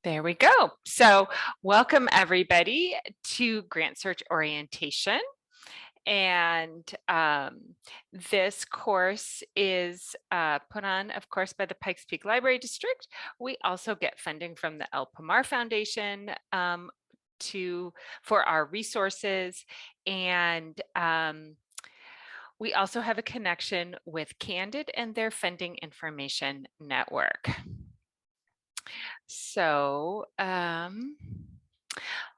There we go. So welcome everybody to Grant Search Orientation. And this course is put on, of course, by the Pikes Peak Library District. We also get funding from the Pilcrow Foundation for our resources. And we also have a connection with Candid and their funding information network. So, all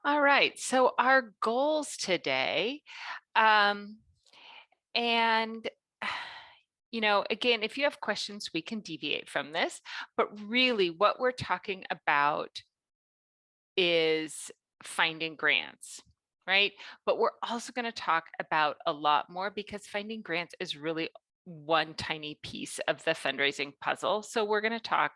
right. So our goals today, and again, if you have questions, we can deviate from this, but really what we're talking about is finding grants, right? But we're also going to talk about a lot more because finding grants is really one tiny piece of the fundraising puzzle. So we're going to talk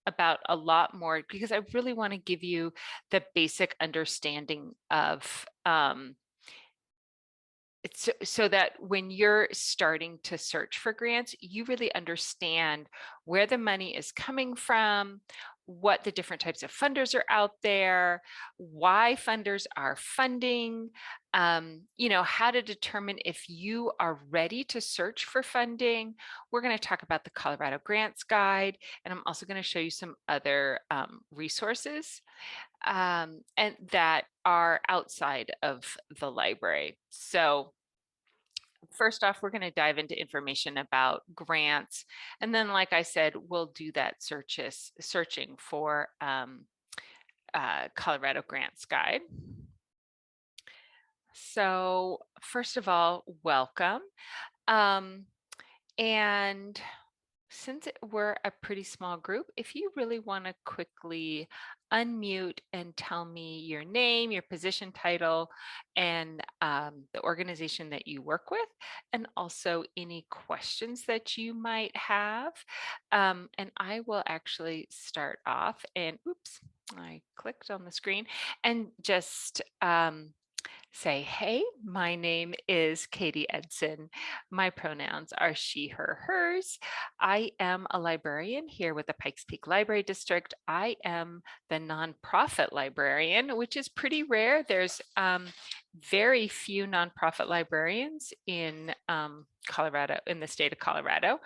about a lot more because I really want to give you the basic understanding of so that when you're starting to search for grants, you really understand where the money is coming from, what the different types of funders are out there, why funders are funding, how to determine if you are ready to search for funding. We're going to talk about the Colorado Grants Guide, and I'm also going to show you some other resources and that are outside of the library. So first off, we're going to dive into information about grants. And then, like I said, we'll do that searching for Colorado Grants Guide. So first of all, welcome. And since we're a pretty small group, if you really want to quickly unmute and tell me your name, your position title, and the organization that you work with, and also any questions that you might have. And I will actually start off and oops, I clicked on the screen and just say, hey, my name is Katie Edson. My pronouns are she, her, hers. I am a librarian here with the Pikes Peak Library District. I am the nonprofit librarian, which is pretty rare. There's very few nonprofit librarians in Colorado, in the state of Colorado.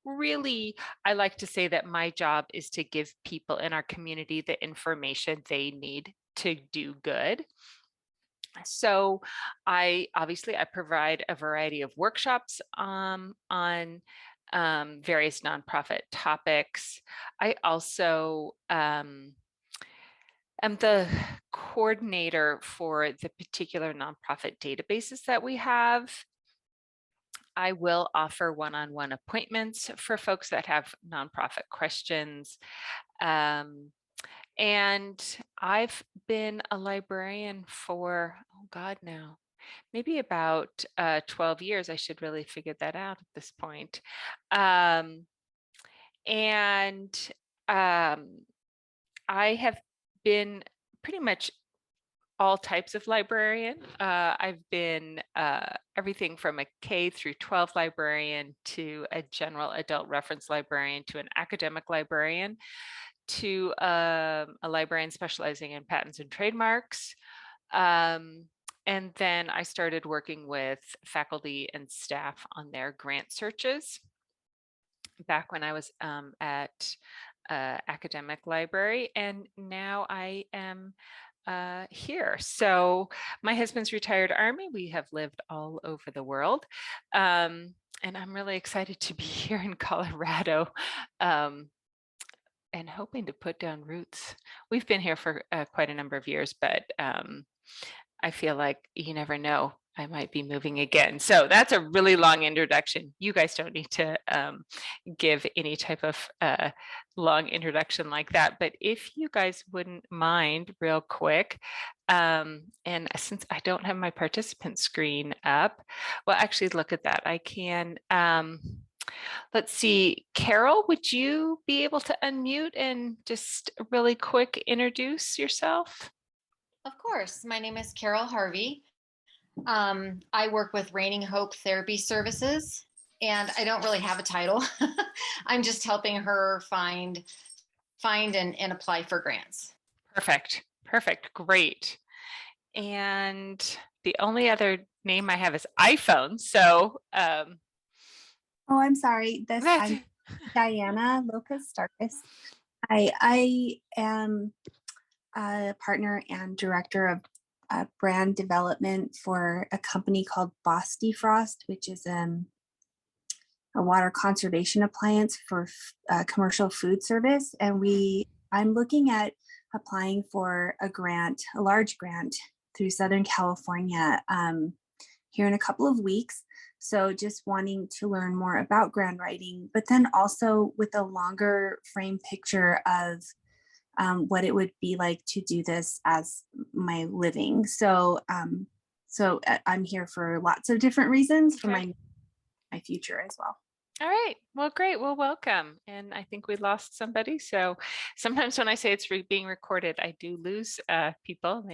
Really, I like to say that my job is to give people in our community the information they need to do good. So I provide a variety of workshops on various nonprofit topics. I also am the coordinator for the particular nonprofit databases that we have. I will offer one-on-one appointments for folks that have nonprofit questions. And I've been a librarian for, oh God, now, maybe about 12 years. I should really figure that out at this point. And I have been pretty much all types of librarian. I've been everything from a K through 12 librarian to a general adult reference librarian to an academic librarian to a librarian specializing in patents and trademarks. And then I started working with faculty and staff on their grant searches back when I was at academic library. And now I am here. So my husband's retired Army. We have lived all over the world. And I'm really excited to be here in Colorado. And hoping to put down roots. We've been here for quite a number of years, but I feel like you never know. I might be moving again. So that's a really long introduction. You guys don't need to give any type of long introduction like that. But if you guys wouldn't mind real quick, and since I don't have my participant screen up, well, actually look at that. I can, let's see, Carol, would you be able to unmute and just really quick introduce yourself? Of course. My name is Carol Harvey. I work with Raining Hope Therapy Services, and I don't really have a title. I'm just helping her find find and apply for grants. Perfect. Perfect. Great. And the only other name I have is iPhone. So Oh, I'm sorry. that's I'm Diana Lopez Starkis. I am a partner and director of brand development for a company called Boss Defrost, which is a water conservation appliance for commercial food service. And I'm looking at applying for a grant, a large grant through Southern California here in a couple of weeks. So just wanting to learn more about grant writing, but then also with a longer frame picture of what it would be like to do this as my living. So I'm here for lots of different reasons for okay. my future as well. All right. Well, great. Well, welcome. And I think we lost somebody. So sometimes when I say it's being recorded, I do lose people.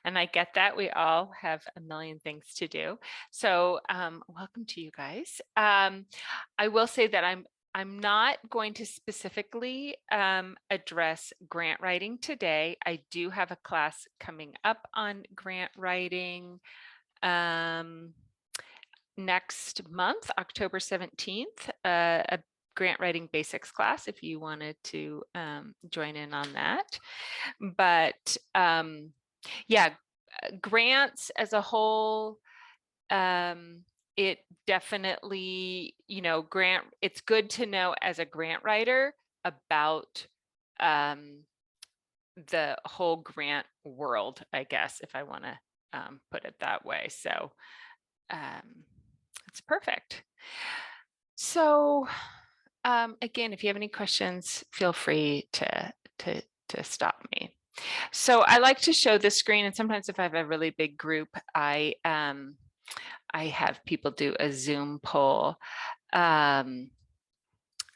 And I get that. We all have a million things to do. So welcome to you guys. I will say that I'm not going to specifically address grant writing today. I do have a class coming up on grant writing. Next month, October 17th, a grant writing basics class if you wanted to join in on that. But yeah, grants as a whole, it definitely, it's good to know as a grant writer about the whole grant world, I guess, if I want to put it that way. So it's perfect. So again, if you have any questions, feel free to stop me. So I like to show this screen, and sometimes if I have a really big group, I have people do a Zoom poll. And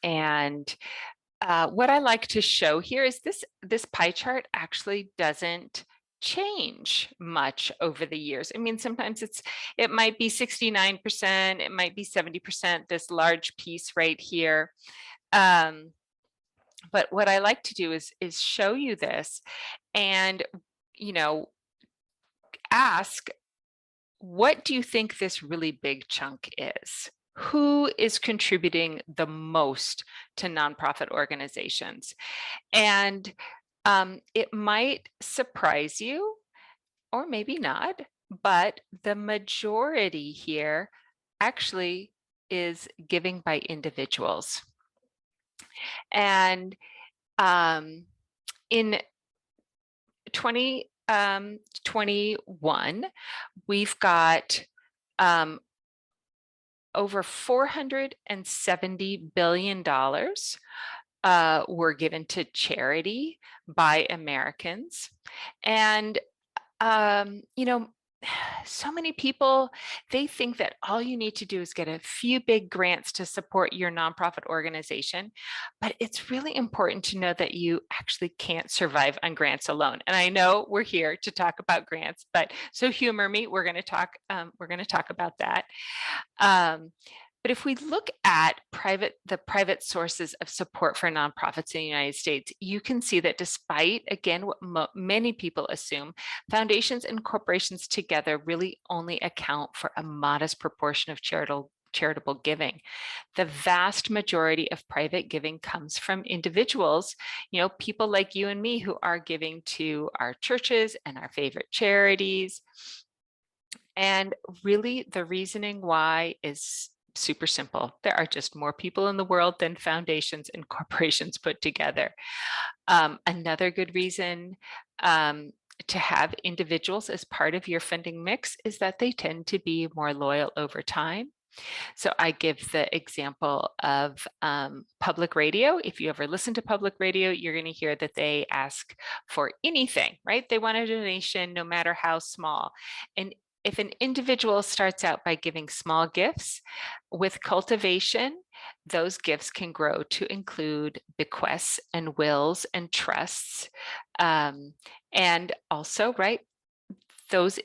what I like to show here is this pie chart actually doesn't change much over the years. I mean, sometimes it might be 69%, it might be 70%, this large piece right here. But what I like to do is show you this and, ask, what do you think this really big chunk is? Who is contributing the most to nonprofit organizations? And it might surprise you, or maybe not, but the majority here actually is giving by individuals. And in 2021, we've got over $470 billion were given to charity by Americans. And, so many people, they think that all you need to do is get a few big grants to support your nonprofit organization. But it's really important to know that you actually can't survive on grants alone. And I know we're here to talk about grants, but so humor me, we're going to talk about that. But if we look at the private sources of support for nonprofits in the United States, you can see that despite, again, what many people assume, foundations and corporations together really only account for a modest proportion of charitable giving. The vast majority of private giving comes from individuals, people like you and me who are giving to our churches and our favorite charities. And really the reasoning why is super simple. There are just more people in the world than foundations and corporations put together. Another good reason to have individuals as part of your funding mix is that they tend to be more loyal over time. So I give the example of public radio. If you ever listen to public radio, you're going to hear that they ask for anything, right? They want a donation no matter how small. And if an individual starts out by giving small gifts, with cultivation, those gifts can grow to include bequests and wills and trusts. And also, right, those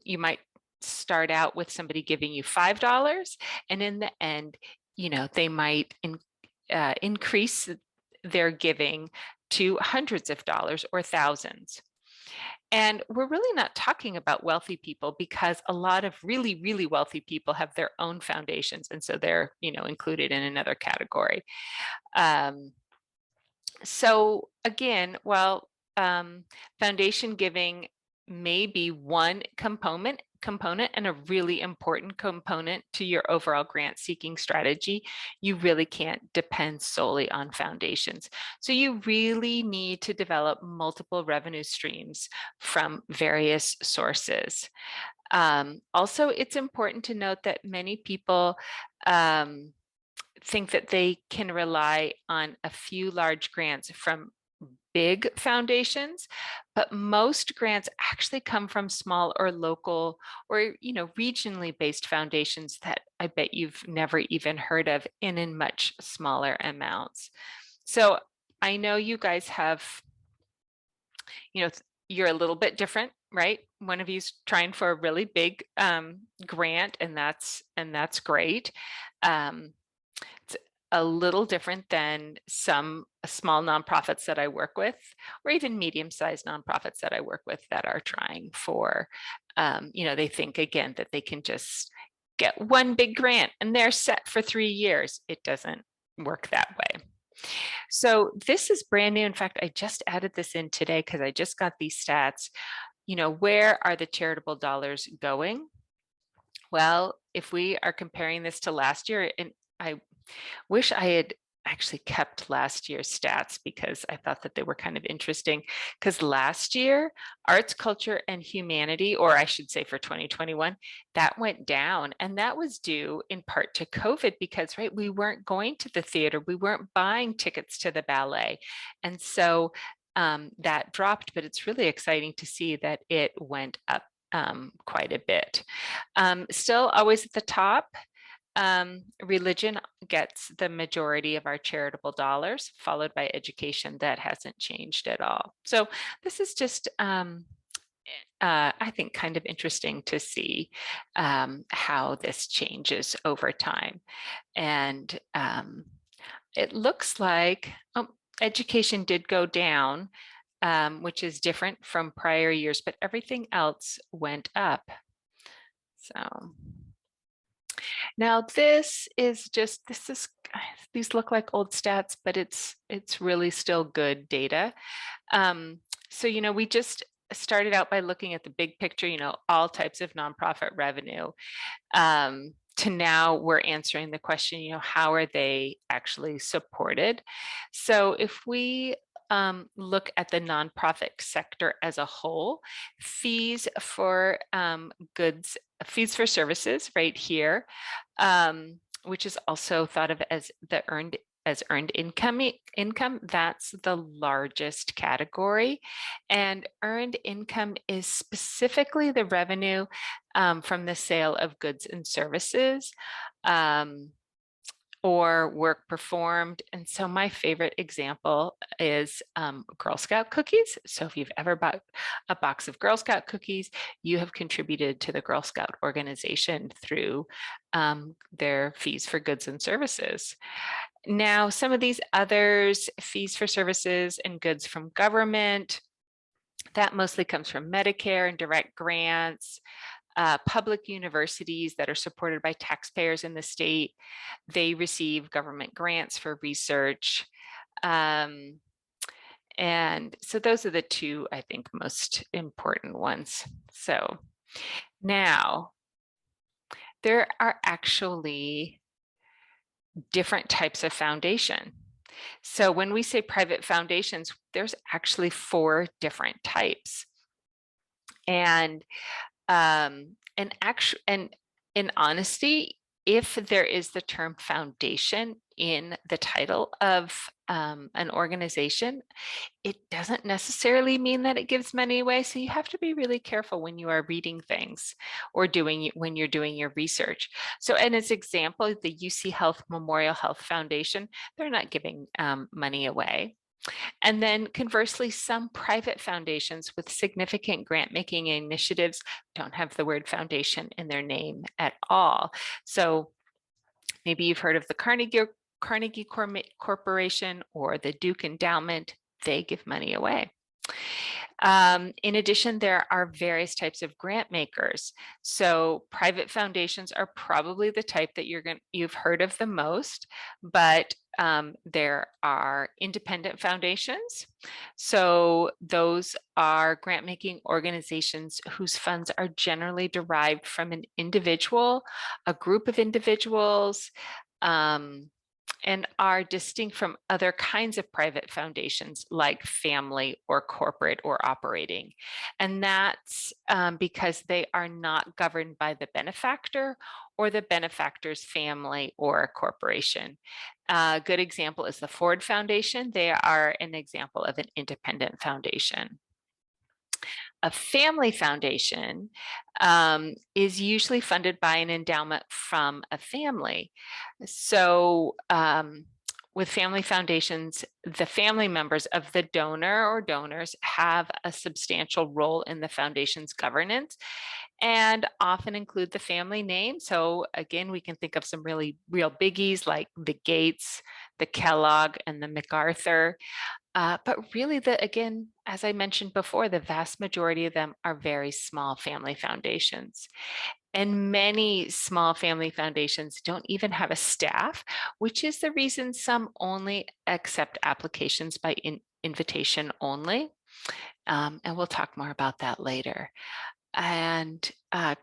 you might start out with somebody giving you $5, and in the end, they might increase their giving to hundreds of dollars or thousands. And we're really not talking about wealthy people, because a lot of really, really wealthy people have their own foundations. And so they're, included in another category. So again, while foundation giving may be one component and a really important component to your overall grant seeking strategy, you really can't depend solely on foundations. So you really need to develop multiple revenue streams from various sources. Also, it's important to note that many people think that they can rely on a few large grants from big foundations, but most grants actually come from small or local or regionally based foundations that I bet you've never even heard of, and in much smaller amounts. So I know you guys have, you're a little bit different, right? One of you's trying for a really big grant, and that's great. It's a little different than some small nonprofits that I work with, or even medium-sized nonprofits that I work with that are trying for, they think again that they can just get one big grant and they're set for 3 years. It doesn't work that way. So this is brand new. In fact, I just added this in today because I just got these stats. Where are the charitable dollars going? Well, if we are comparing this to last year, and I wish I had actually kept last year's stats because I thought that they were kind of interesting, because last year, arts, culture, and humanity, or I should say for 2021, that went down. And that was due in part to COVID because, right, we weren't going to the theater, we weren't buying tickets to the ballet. And so that dropped, but it's really exciting to see that it went up quite a bit. Still always at the top, religion gets the majority of our charitable dollars, followed by education. That hasn't changed at all. So this is just, I think, kind of interesting to see how this changes over time. And it looks like education did go down, which is different from prior years, but everything else went up. So now these look like old stats, but it's really still good data. So, we just started out by looking at the big picture, all types of nonprofit revenue. To now we're answering the question, how are they actually supported? So if we look at the nonprofit sector as a whole, fees for fees for services right here, which is also thought of as the earned income, that's the largest category. And earned income is specifically the revenue from the sale of goods and services, or work performed. And so my favorite example is Girl Scout cookies. So if you've ever bought a box of Girl Scout cookies, you have contributed to the Girl Scout organization through their fees for goods and services. Now, some of these others, fees for services and goods from government, that mostly comes from Medicare and direct grants. Public universities that are supported by taxpayers in the state, they receive government grants for research. And so those are the two, I think, most important ones. So now there are actually different types of foundation. So when we say private foundations, there's actually 4 different types. And in honesty, if there is the term foundation in the title of an organization, it doesn't necessarily mean that it gives money away. So you have to be really careful when you are reading things or when you're doing your research. So, and as example, the UC Health Memorial Health Foundation, they're not giving money away. And then conversely, some private foundations with significant grant making initiatives don't have the word foundation in their name at all. So maybe you've heard of the Carnegie Corporation or the Duke Endowment. they give money away. In addition, there are various types of grant makers. So private foundations are probably the type that you've heard of the most, but there are independent foundations. So those are grant making organizations whose funds are generally derived from an individual, a group of individuals, and are distinct from other kinds of private foundations like family or corporate or operating. And that's because they are not governed by the benefactor or the benefactor's family or a corporation. A good example is the Ford Foundation. They are an example of an independent foundation. A family foundation is usually funded by an endowment from a family. So with family foundations, the family members of the donor or donors have a substantial role in the foundation's governance and often include the family name. So again, we can think of some really real biggies like the Gates, the Kellogg, and the MacArthur. But really, again, as I mentioned before, the vast majority of them are very small family foundations. And many small family foundations don't even have a staff, which is the reason some only accept applications by invitation only. And we'll talk more about that later. And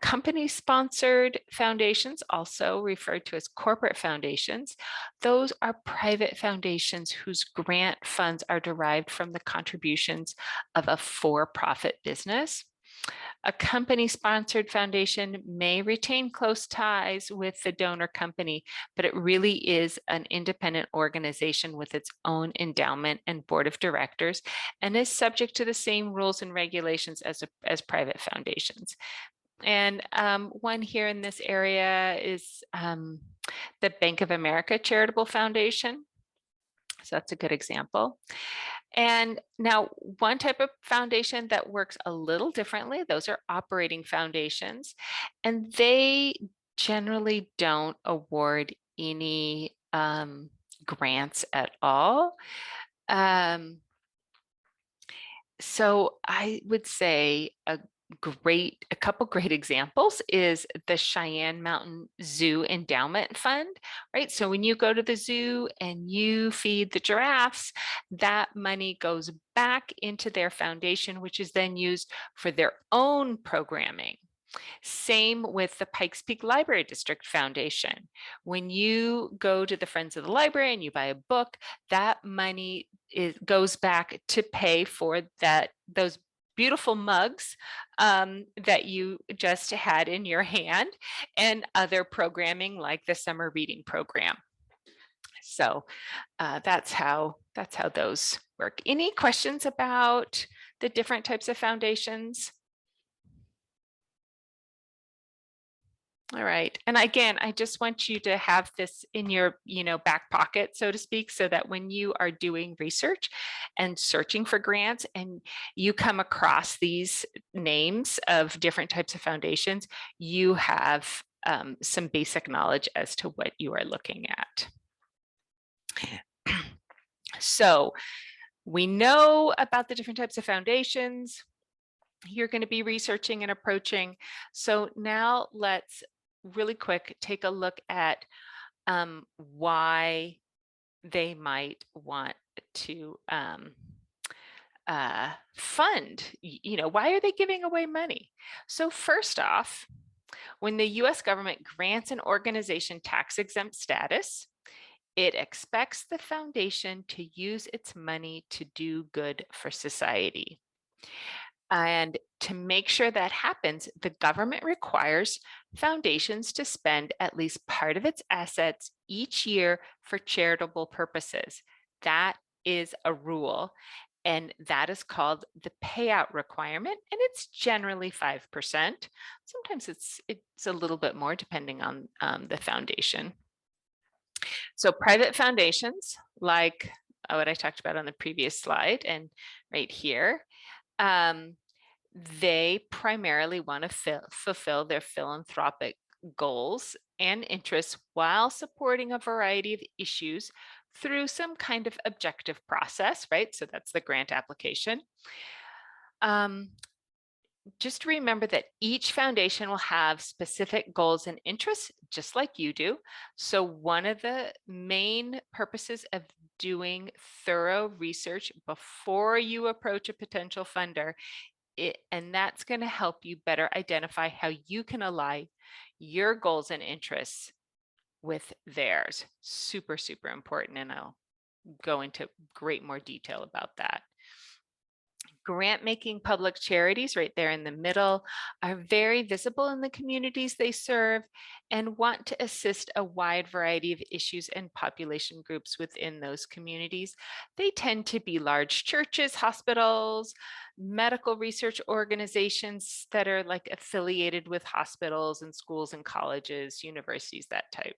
company-sponsored foundations, also referred to as corporate foundations, those are private foundations whose grant funds are derived from the contributions of a for-profit business. A company-sponsored foundation may retain close ties with the donor company, but it really is an independent organization with its own endowment and board of directors and is subject to the same rules and regulations as private foundations. And one here in this area is the Bank of America Charitable Foundation. So that's a good example. And now one type of foundation that works a little differently, those are operating foundations, and they generally don't award any grants at all. So I would say a couple great examples is the Cheyenne Mountain Zoo Endowment Fund, right? So when you go to the zoo and you feed the giraffes, that money goes back into their foundation, which is then used for their own programming. Same with the Pikes Peak Library District Foundation. When you go to the Friends of the Library and you buy a book, that money goes back to pay for those beautiful mugs that you just had in your hand and other programming like the summer reading program. So that's how those work. Any questions about the different types of foundations? All right. And again, I just want you to have this in your, back pocket, so to speak, so that when you are doing research and searching for grants and you come across these names of different types of foundations, you have some basic knowledge as to what you are looking at. So we know about the different types of foundations you're going to be researching and approaching. So now let's really quick take a look at why they might want to fund, why are they giving away money? So first off, when the US government grants an organization tax exempt status, it expects the foundation to use its money to do good for society. And to make sure that happens, the government requires foundations to spend at least part of its assets each year for charitable purposes. That is a rule, and that is called the payout requirement, and it's generally 5%. Sometimes it's a little bit more depending on the foundation. So private foundations, like what I talked about on the previous slide and right here, they primarily want to fulfill their philanthropic goals and interests while supporting a variety of issues through some kind of objective process, right? So that's the grant application. Just remember that each foundation will have specific goals and interests, just like you do. So one of the main purposes of doing thorough research before you approach a potential funder, and that's going to help you better identify how you can align your goals and interests with theirs. Super, super important. And I'll go into great more detail about that. Grant-making public charities, right there in the middle, are very visible in the communities they serve and want to assist a wide variety of issues and population groups within those communities. They tend to be large churches, hospitals, medical research organizations that are like affiliated with hospitals and schools and colleges, universities, that type.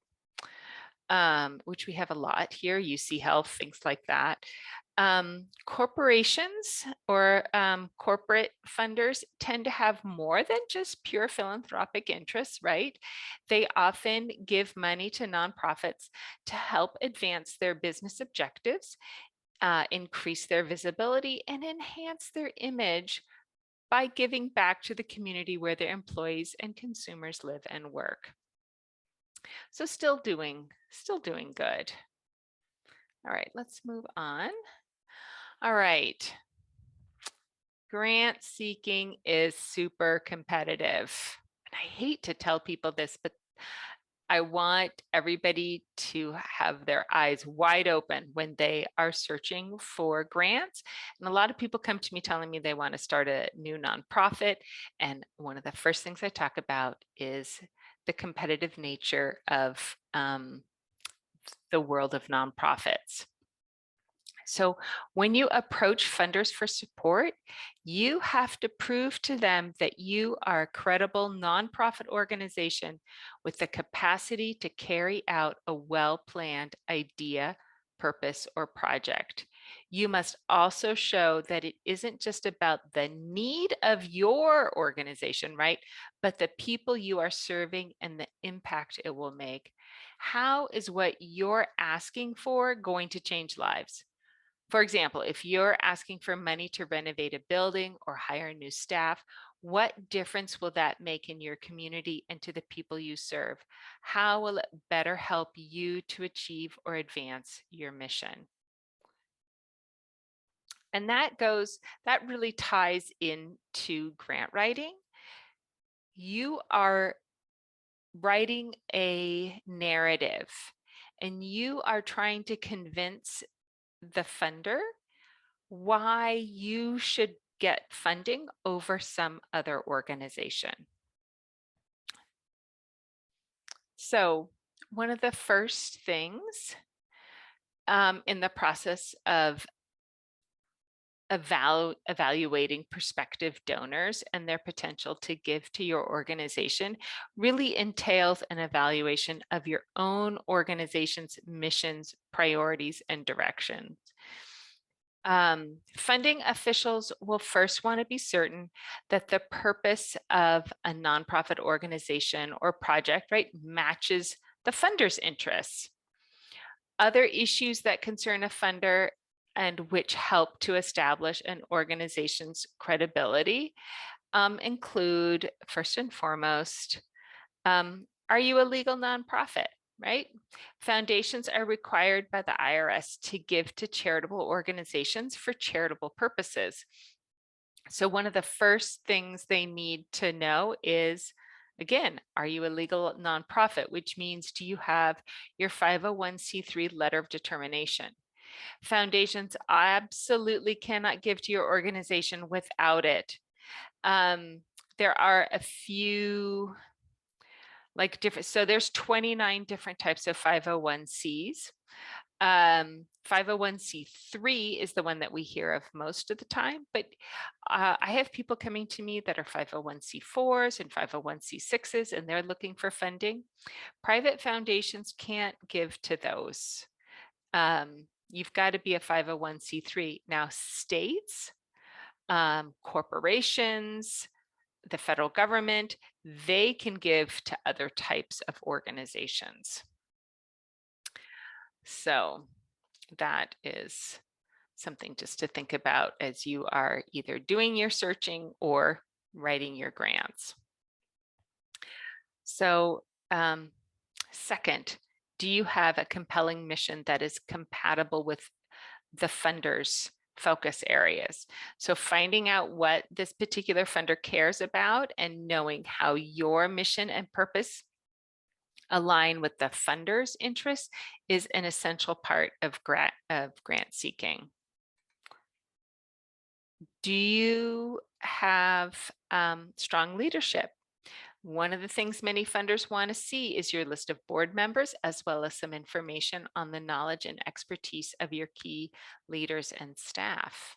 Which we have a lot here, UC Health, things like that. Corporations or corporate funders tend to have more than just pure philanthropic interests, right? They often give money to nonprofits to help advance their business objectives, increase their visibility, and enhance their image by giving back to the community where their employees and consumers live and work. So still doing good. All right, let's move on. All right. Grant seeking is super competitive. And I hate to tell people this, but I want everybody to have their eyes wide open when they are searching for grants. And a lot of people come to me telling me they want to start a new nonprofit. And one of the first things I talk about is the competitive nature of the world of nonprofits. So when you approach funders for support, you have to prove to them that you are a credible nonprofit organization with the capacity to carry out a well-planned idea, purpose, or project. You must also show that it isn't just about the need of your organization, right? But the people you are serving and the impact it will make. How is what you're asking for going to change lives? For example, if you're asking for money to renovate a building or hire new staff, what difference will that make in your community and to the people you serve? How will it better help you to achieve or advance your mission? And that really ties into grant writing. You are writing a narrative and you are trying to convince the funder why you should get funding over some other organization. So one of the first things in the process of evaluating prospective donors and their potential to give to your organization really entails an evaluation of your own organization's missions, priorities, and directions. Funding officials will first want to be certain that the purpose of a nonprofit organization or project, right, matches the funder's interests. Other issues that concern a funder and which help to establish an organization's credibility include, first and foremost, are you a legal nonprofit? Right? Foundations are required by the IRS to give to charitable organizations for charitable purposes. So one of the first things they need to know is, again, are you a legal nonprofit, which means do you have your 501c3 letter of determination? Foundations absolutely cannot give to your organization without it. There are a few so there's 29 different types of 501cs. 501c3 is the one that we hear of most of the time, but I have people coming to me that are 501c4s and 501c6s, and they're looking for funding. Private foundations can't give to those. You've got to be a 501c3. Now, states, corporations, the federal government, they can give to other types of organizations. So that is something just to think about as you are either doing your searching or writing your grants. So second, do you have a compelling mission that is compatible with the funder's focus areas? So finding out what this particular funder cares about and knowing how your mission and purpose align with the funder's interests is an essential part of grant seeking. Do you have strong leadership? One of the things many funders want to see is your list of board members, as well as some information on the knowledge and expertise of your key leaders and staff.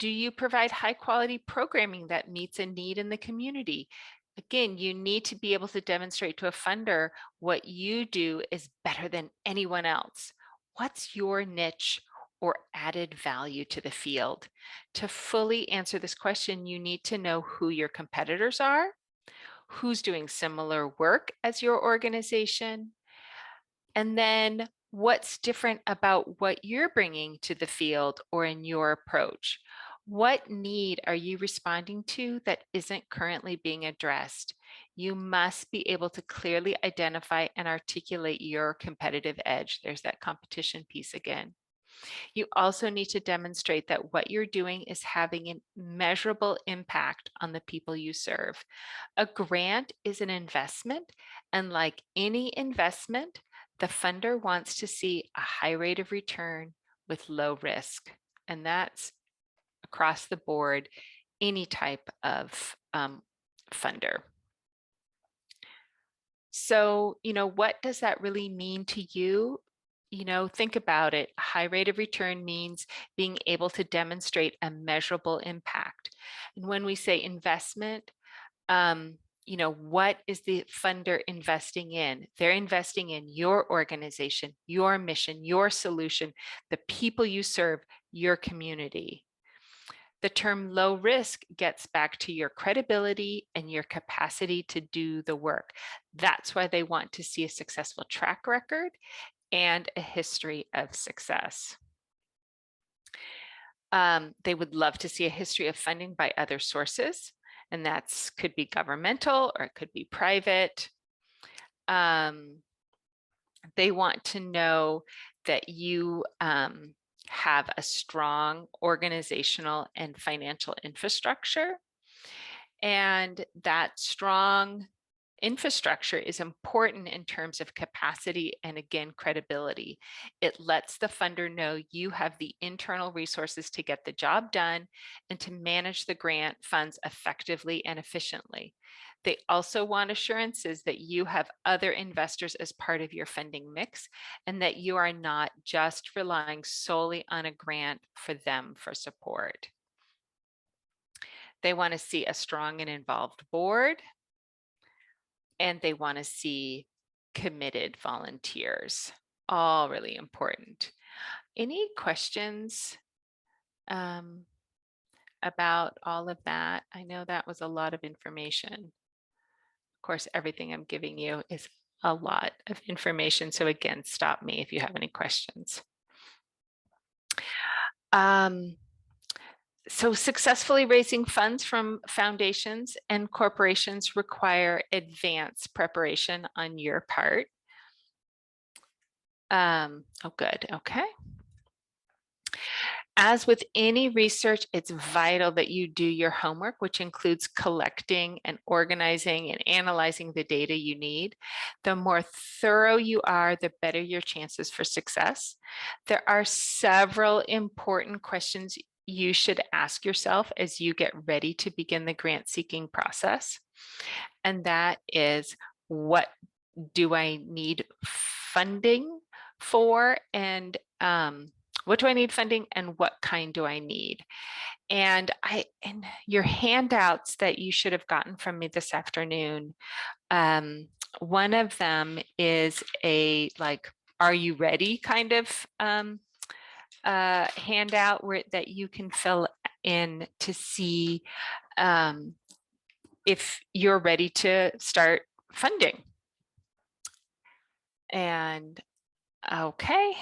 Do you provide high quality programming that meets a need in the community? Again, you need to be able to demonstrate to a funder what you do is better than anyone else. What's your niche or added value to the field? To fully answer this question, you need to know who your competitors are, who's doing similar work as your organization, and then what's different about what you're bringing to the field or in your approach. What need are you responding to that isn't currently being addressed? You must be able to clearly identify and articulate your competitive edge. There's that competition piece again. You also need to demonstrate that what you're doing is having a measurable impact on the people you serve. A grant is an investment, and like any investment, the funder wants to see a high rate of return with low risk. And that's across the board, any type of funder. So, what does that really mean to you? Think about it. High rate of return means being able to demonstrate a measurable impact. And when we say investment, what is the funder investing in? They're investing in your organization, your mission, your solution, the people you serve, your community. The term low risk gets back to your credibility and your capacity to do the work. That's why they want to see a successful track record and a history of success. They would love to see a history of funding by other sources, and that could be governmental or it could be private. They want to know that you have a strong organizational and financial infrastructure, and that strong infrastructure is important in terms of capacity and, again, credibility. It lets the funder know you have the internal resources to get the job done and to manage the grant funds effectively and efficiently. They also want assurances that you have other investors as part of your funding mix and that you are not just relying solely on a grant for them for support. They want to see a strong and involved board, and they want to see committed volunteers. All really important. Any questions about all of that? I know that was a lot of information. Of course, everything I'm giving you is a lot of information. So again, stop me if you have any questions. So successfully raising funds from foundations and corporations require advanced preparation on your part. Oh, good. Okay. As with any research, it's vital that you do your homework, which includes collecting and organizing and analyzing the data you need. The more thorough you are, the better your chances for success. There are several important questions you should ask yourself as you get ready to begin the grant seeking process. And that is, what do I need funding for? And what do I need funding and what kind do I need? And in your handouts that you should have gotten from me this afternoon, one of them is a are you ready kind of handout that you can fill in to see if you're ready to start funding. And Okay.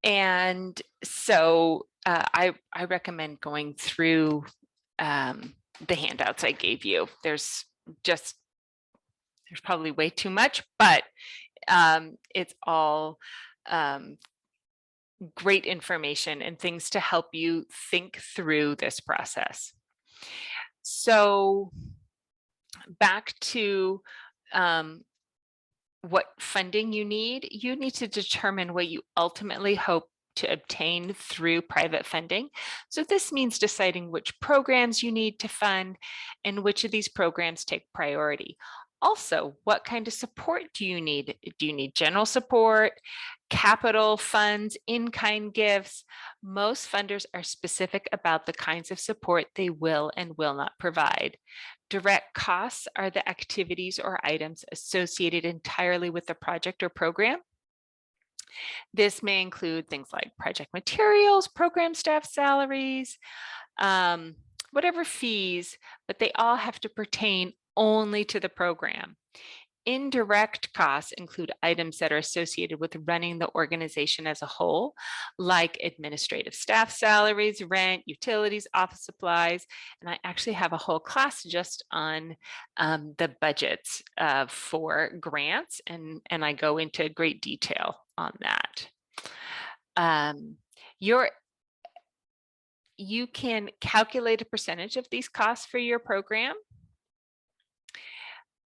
And so I recommend going through the handouts I gave you. There's probably way too much, but it's all great information and things to help you think through this process. So back to what funding you need to determine what you ultimately hope to obtain through private funding. So this means deciding which programs you need to fund and which of these programs take priority. Also, what kind of support do you need? Do you need general support, capital funds, in-kind gifts? Most funders are specific about the kinds of support they will and will not provide. Direct costs are the activities or items associated entirely with the project or program. This may include things like project materials, program staff salaries, whatever fees, but they all have to pertain only to the program. Indirect costs include items that are associated with running the organization as a whole, like administrative staff salaries, rent, utilities, office supplies. And I actually have a whole class just on the budgets for grants, and I go into great detail on that. You can calculate a percentage of these costs for your program.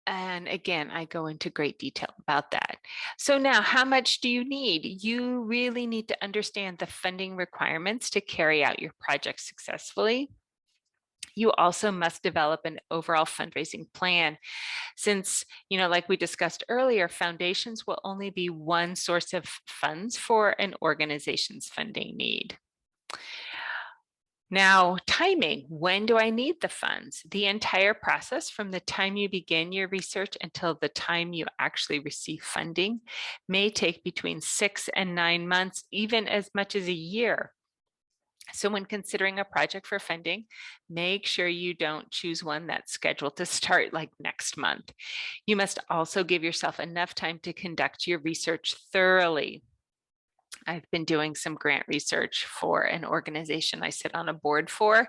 And again, I go into great detail about that. So now, how much do you need? You really need to understand the funding requirements to carry out your project successfully. You also must develop an overall fundraising plan. Since, like we discussed earlier, foundations will only be one source of funds for an organization's funding need. Now, timing. When do I need the funds? The entire process from the time you begin your research until the time you actually receive funding may take between 6 and 9 months, even as much as a year. So when considering a project for funding, make sure you don't choose one that's scheduled to start like next month. You must also give yourself enough time to conduct your research thoroughly. I've been doing some grant research for an organization I sit on a board for,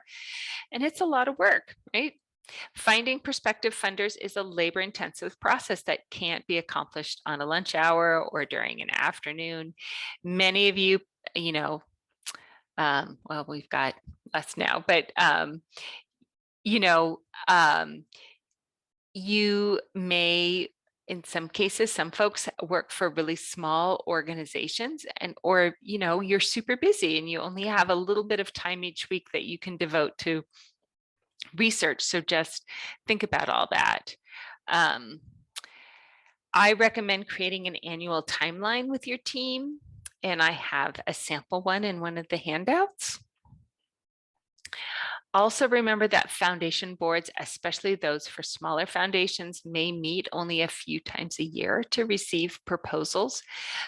and it's a lot of work, right? Finding prospective funders is a labor-intensive process that can't be accomplished on a lunch hour or during an afternoon. Many of you, well, we've got less now, but you may, in some cases, some folks work for really small organizations, or you're super busy and you only have a little bit of time each week that you can devote to research. So just think about all that. I recommend creating an annual timeline with your team, and I have a sample one in one of the handouts. Also remember that foundation boards, especially those for smaller foundations, may meet only a few times a year to receive proposals.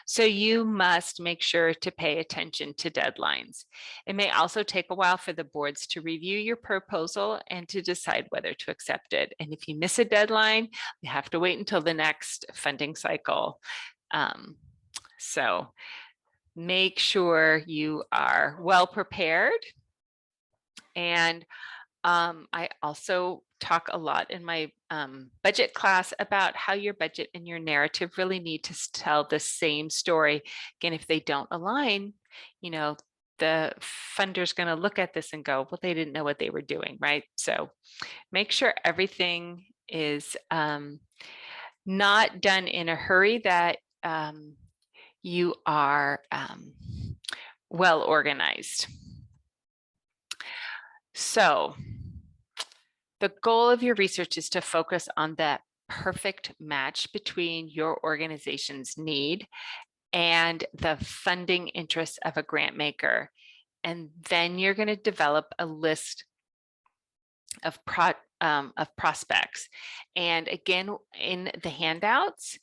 So you must make sure to pay attention to deadlines. It may also take a while for the boards to review your proposal and to decide whether to accept it. And if you miss a deadline, you have to wait until the next funding cycle. So make sure you are well prepared. And I also talk a lot in my budget class about how your budget and your narrative really need to tell the same story. Again, if they don't align, the funder's going to look at this and go, well, they didn't know what they were doing, right? So make sure everything is not done in a hurry, that you are well organized. So the goal of your research is to focus on that perfect match between your organization's need and the funding interests of a grant maker. And then you're going to develop a list of prospects. And again, in the handouts,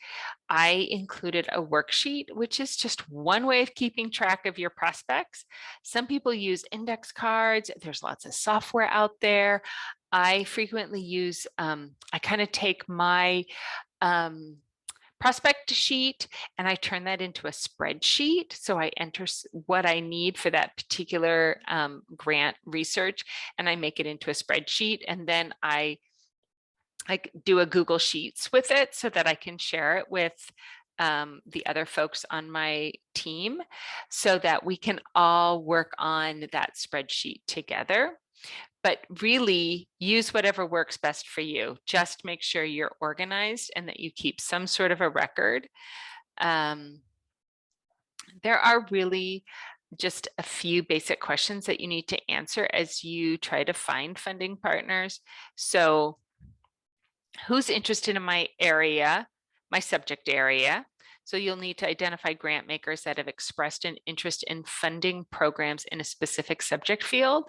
I included a worksheet, which is just one way of keeping track of your prospects. Some people use index cards. There's lots of software out there. I frequently use, I kind of take my prospect sheet and I turn that into a spreadsheet. So I enter what I need for that particular grant research, and I make it into a spreadsheet, and then I do a Google Sheets with it so that I can share it with the other folks on my team so that we can all work on that spreadsheet together. But really use whatever works best for you. Just make sure you're organized and that you keep some sort of a record. There are really just a few basic questions that you need to answer as you try to find funding partners. So who's interested in my area, my subject area? So you'll need to identify grant makers that have expressed an interest in funding programs in a specific subject field.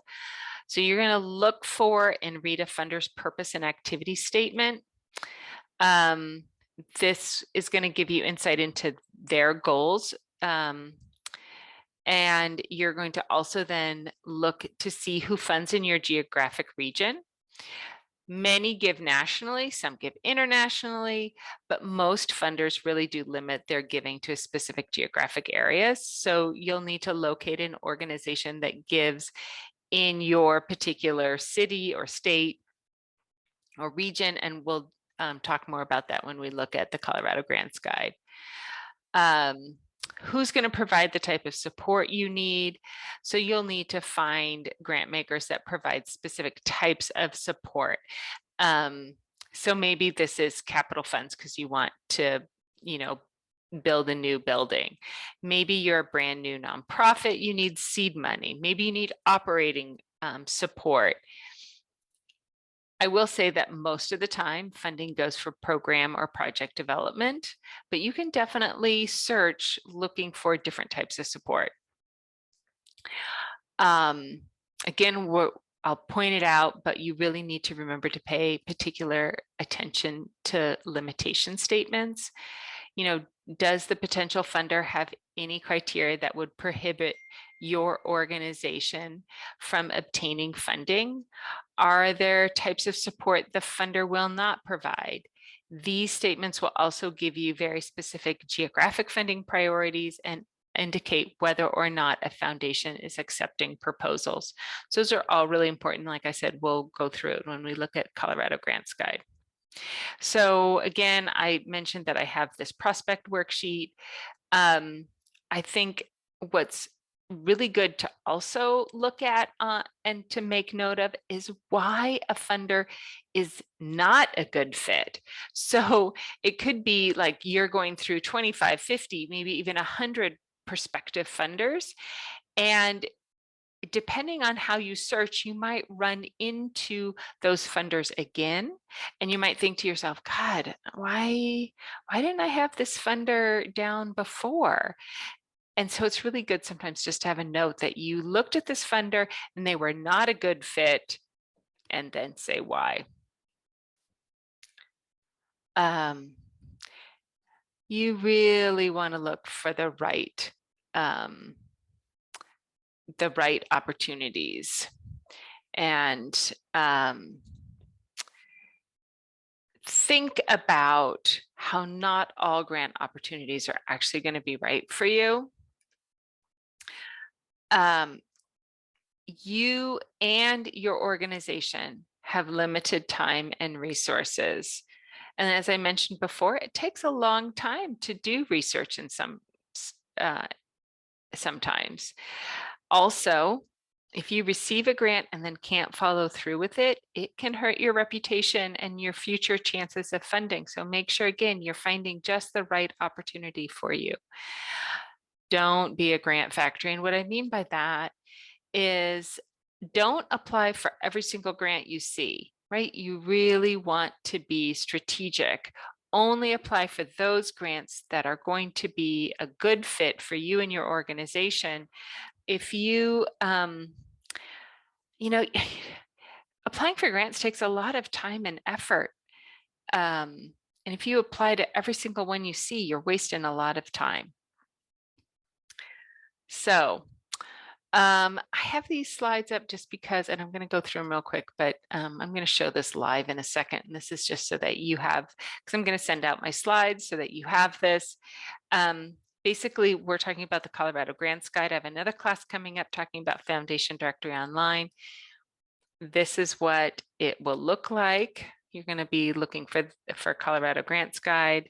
So you're going to look for and read a funder's purpose and activity statement. This is going to give you insight into their goals. And you're going to also then look to see who funds in your geographic region. Many give nationally, some give internationally, but most funders really do limit their giving to a specific geographic area. So you'll need to locate an organization that gives in your particular city or state or region, and we'll talk more about that when we look at the Colorado Grants Guide. Who's going to provide the type of support you need? So you'll need to find grant makers that provide specific types of support. So maybe this is capital funds because you want to, build a new building. Maybe you're a brand new nonprofit, you need seed money. Maybe you need operating support. I will say that most of the time funding goes for program or project development, but you can definitely search looking for different types of support. Again, I'll point it out, but you really need to remember to pay particular attention to limitation statements. Does the potential funder have any criteria that would prohibit your organization from obtaining funding? Are there types of support the funder will not provide? These statements will also give you very specific geographic funding priorities and indicate whether or not a foundation is accepting proposals. So those are all really important. Like I said, we'll go through it when we look at Colorado Grants Guide. So again, I mentioned that I have this prospect worksheet. I think what's really good to also look at and to make note of is why a funder is not a good fit. So it could be like you're going through 25, 50, maybe even 100 prospective funders. And depending on how you search, you might run into those funders again. And you might think to yourself, God, why didn't I have this funder down before? And so it's really good sometimes just to have a note that you looked at this funder and they were not a good fit, and then say why. You really want to look for the right opportunities, and think about how not all grant opportunities are actually going to be right for you. You and your organization have limited time and resources. And as I mentioned before, it takes a long time to do research in sometimes. Also, if you receive a grant and then can't follow through with it, it can hurt your reputation and your future chances of funding. So make sure, again, you're finding just the right opportunity for you. Don't be a grant factory. And what I mean by that is don't apply for every single grant you see, right? You really want to be strategic. Only apply for those grants that are going to be a good fit for you and your organization. If you, applying for grants takes a lot of time and effort. And if you apply to every single one you see, you're wasting a lot of time. So I have these slides up just because, and I'm going to go through them real quick, but I'm going to show this live in a second. And this is just so that you have, because I'm going to send out my slides so that you have this. Basically, we're talking about the Colorado Grants Guide. I have another class coming up talking about Foundation Directory Online. This is what it will look like. You're going to be looking for Colorado Grants Guide.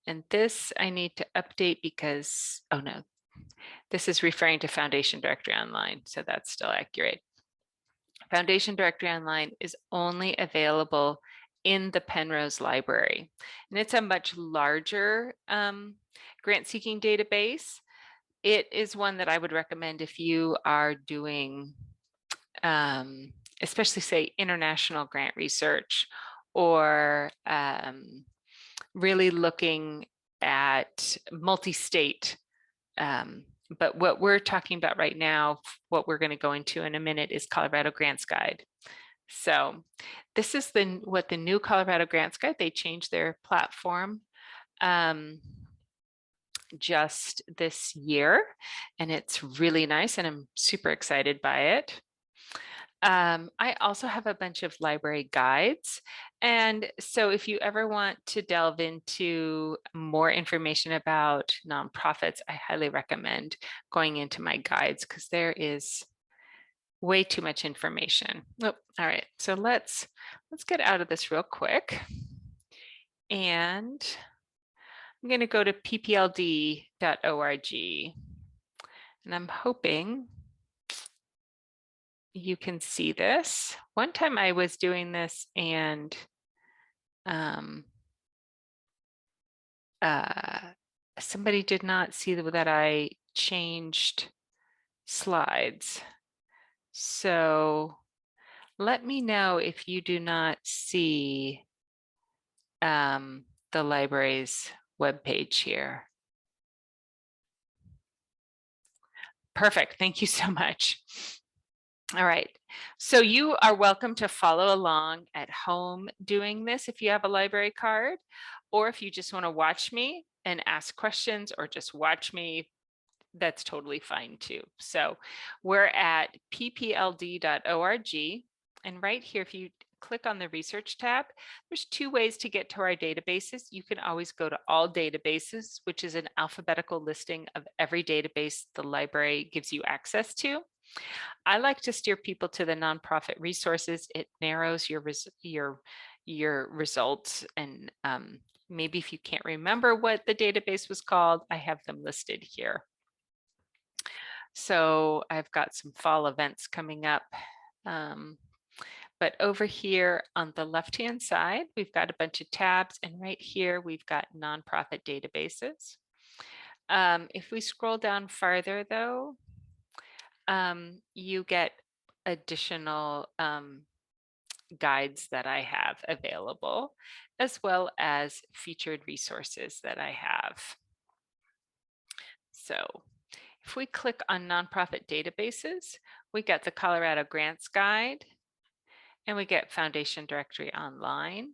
And this I need to update because, oh no, this is referring to Foundation Directory Online, so that's still accurate. Foundation Directory Online is only available in the Penrose Library, and it's a much larger grant-seeking database. It is one that I would recommend if you are doing, especially say international grant research, or really looking at multi-state. But what we're talking about right now, what we're going to go into in a minute, is Colorado Grants Guide. So this is what the new Colorado Grants Guide, they changed their platform just this year, and it's really nice, and I'm super excited by it. I also have a bunch of library guides. And so if you ever want to delve into more information about nonprofits, I highly recommend going into my guides because there is way too much information. Oh, all right, so let's get out of this real quick. And I'm going to go to ppld.org. And I'm hoping you can see this. One time I was doing this and somebody did not see that I changed slides. So let me know if you do not see the library's webpage here. Perfect, thank you so much. All right, so you are welcome to follow along at home doing this if you have a library card, or if you just want to watch me and ask questions or just watch me, that's totally fine too. So we're at ppld.org, and right here, if you click on the research tab, there's two ways to get to our databases. You can always go to all databases, which is an alphabetical listing of every database the library gives you access to. I like to steer people to the nonprofit resources. It narrows your results, and maybe if you can't remember what the database was called, I have them listed here. So I've got some fall events coming up. But over here on the left-hand side, we've got a bunch of tabs, and right here we've got nonprofit databases. If we scroll down farther though, you get additional guides that I have available, as well as featured resources that I have. So if we click on nonprofit databases, we get the Colorado Grants Guide, and we get Foundation Directory Online.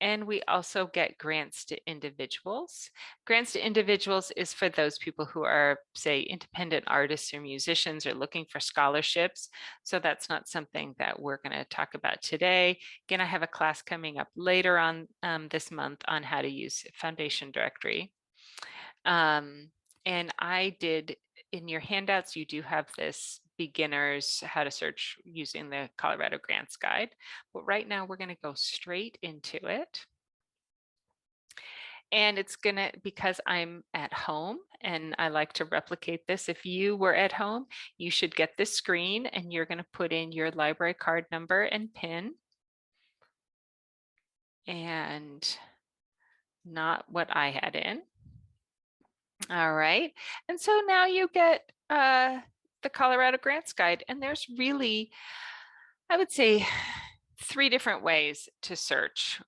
And we also get grants to individuals. Grants to individuals is for those people who are, say, independent artists or musicians or looking for scholarships. So that's not something that we're going to talk about today. Again, I have a class coming up later on this month on how to use Foundation Directory. And I did, in your handouts, you do have this beginners how to search using the Colorado Grants Guide. But right now we're going to go straight into it. And it's going to, because I'm at home and I like to replicate this, if you were at home, you should get this screen and you're going to put in your library card number and PIN. And not what I had in. All right. And so now you get the Colorado Grants Guide, and there's really, I would say, 3 different ways to search.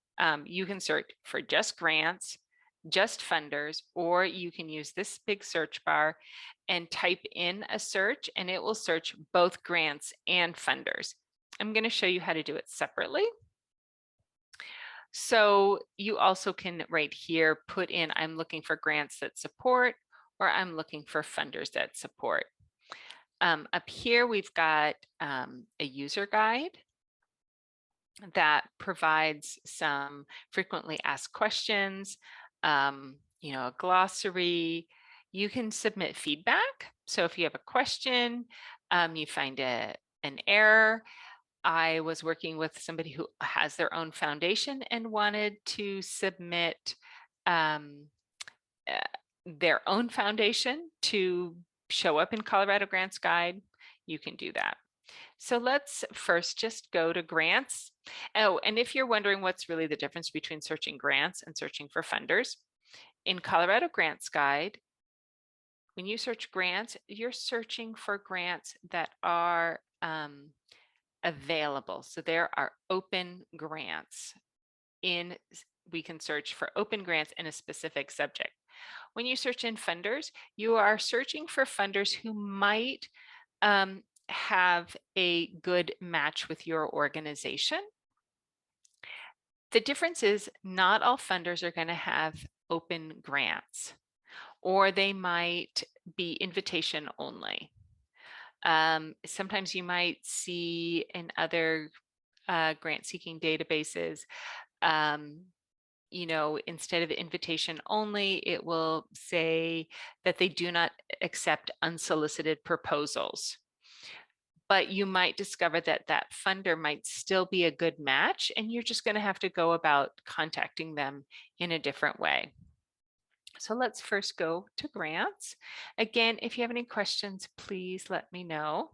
You can search for just grants, just funders, or you can use this big search bar and type in a search, and it will search both grants and funders. I'm going to show you how to do it separately. So you also can right here put in, I'm looking for grants that support, or I'm looking for funders that support. Up here, we've got a user guide that provides some frequently asked questions, a glossary. You can submit feedback. So if you have a question, you find an error. I was working with somebody who has their own foundation and wanted to submit their own foundation to show up in Colorado Grants Guide. You can do that. So let's first just go to grants. Oh, and if you're wondering what's really the difference between searching grants and searching for funders, in Colorado Grants Guide, when you search grants, you're searching for grants that are available. So there are open grants we can search for open grants in a specific subject. When you search in funders, you are searching for funders who might have a good match with your organization. The difference is not all funders are going to have open grants, or they might be invitation only. Sometimes you might see in other grant seeking databases, instead of invitation only, it will say that they do not accept unsolicited proposals. But you might discover that that funder might still be a good match, and you're just going to have to go about contacting them in a different way. So let's first go to grants. Again, if you have any questions, please let me know.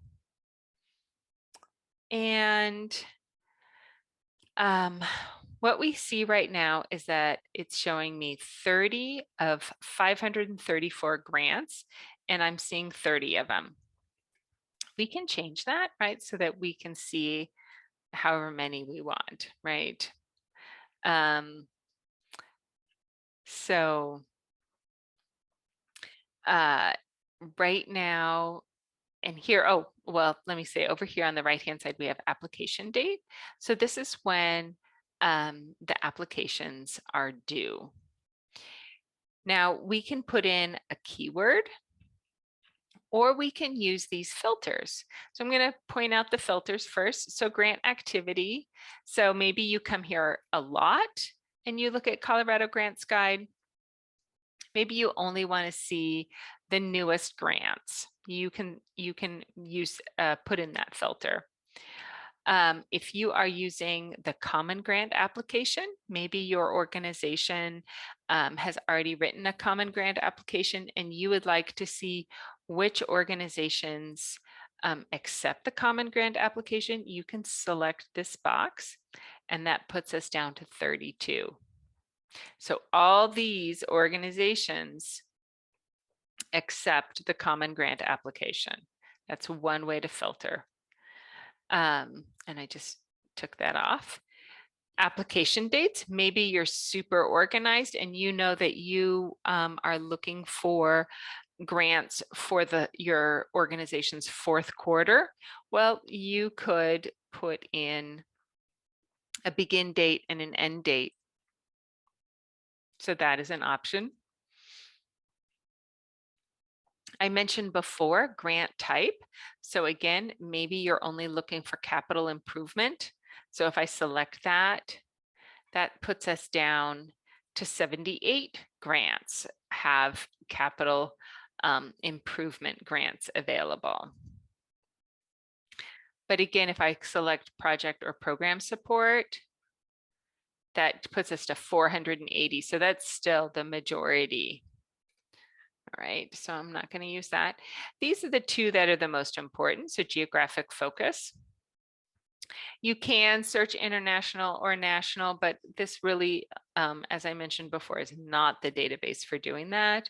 And what we see right now is that it's showing me 30 of 534 grants, and I'm seeing 30 of them. We can change that, right? So that we can see however many we want, right? So right now, and here, oh, well, let me say over here on the right-hand side, we have application date. So this is when the applications are due. Now we can put in a keyword, or we can use these filters. So I'm going to point out the filters first. So grant activity. So maybe you come here a lot and you look at Colorado Grants Guide. Maybe you only want to see the newest grants. You can use put in that filter. If you are using the common grant application, maybe your organization has already written a common grant application and you would like to see which organizations accept the common grant application, you can select this box, and that puts us down to 32. So all these organizations accept the common grant application. That's one way to filter. And I just took that off. Application dates, maybe you're super organized and you know that you are looking for grants for your organization's fourth quarter. Well, you could put in a begin date and an end date. So that is an option. I mentioned before grant type. So again, maybe you're only looking for capital improvement. So if I select that, that puts us down to 78 grants have capital improvement grants available. But again, if I select project or program support, that puts us to 480. So that's still the majority. All right, so I'm not going to use that. These are the two that are the most important. So geographic focus. You can search international or national, but this really, as I mentioned before, is not the database for doing that.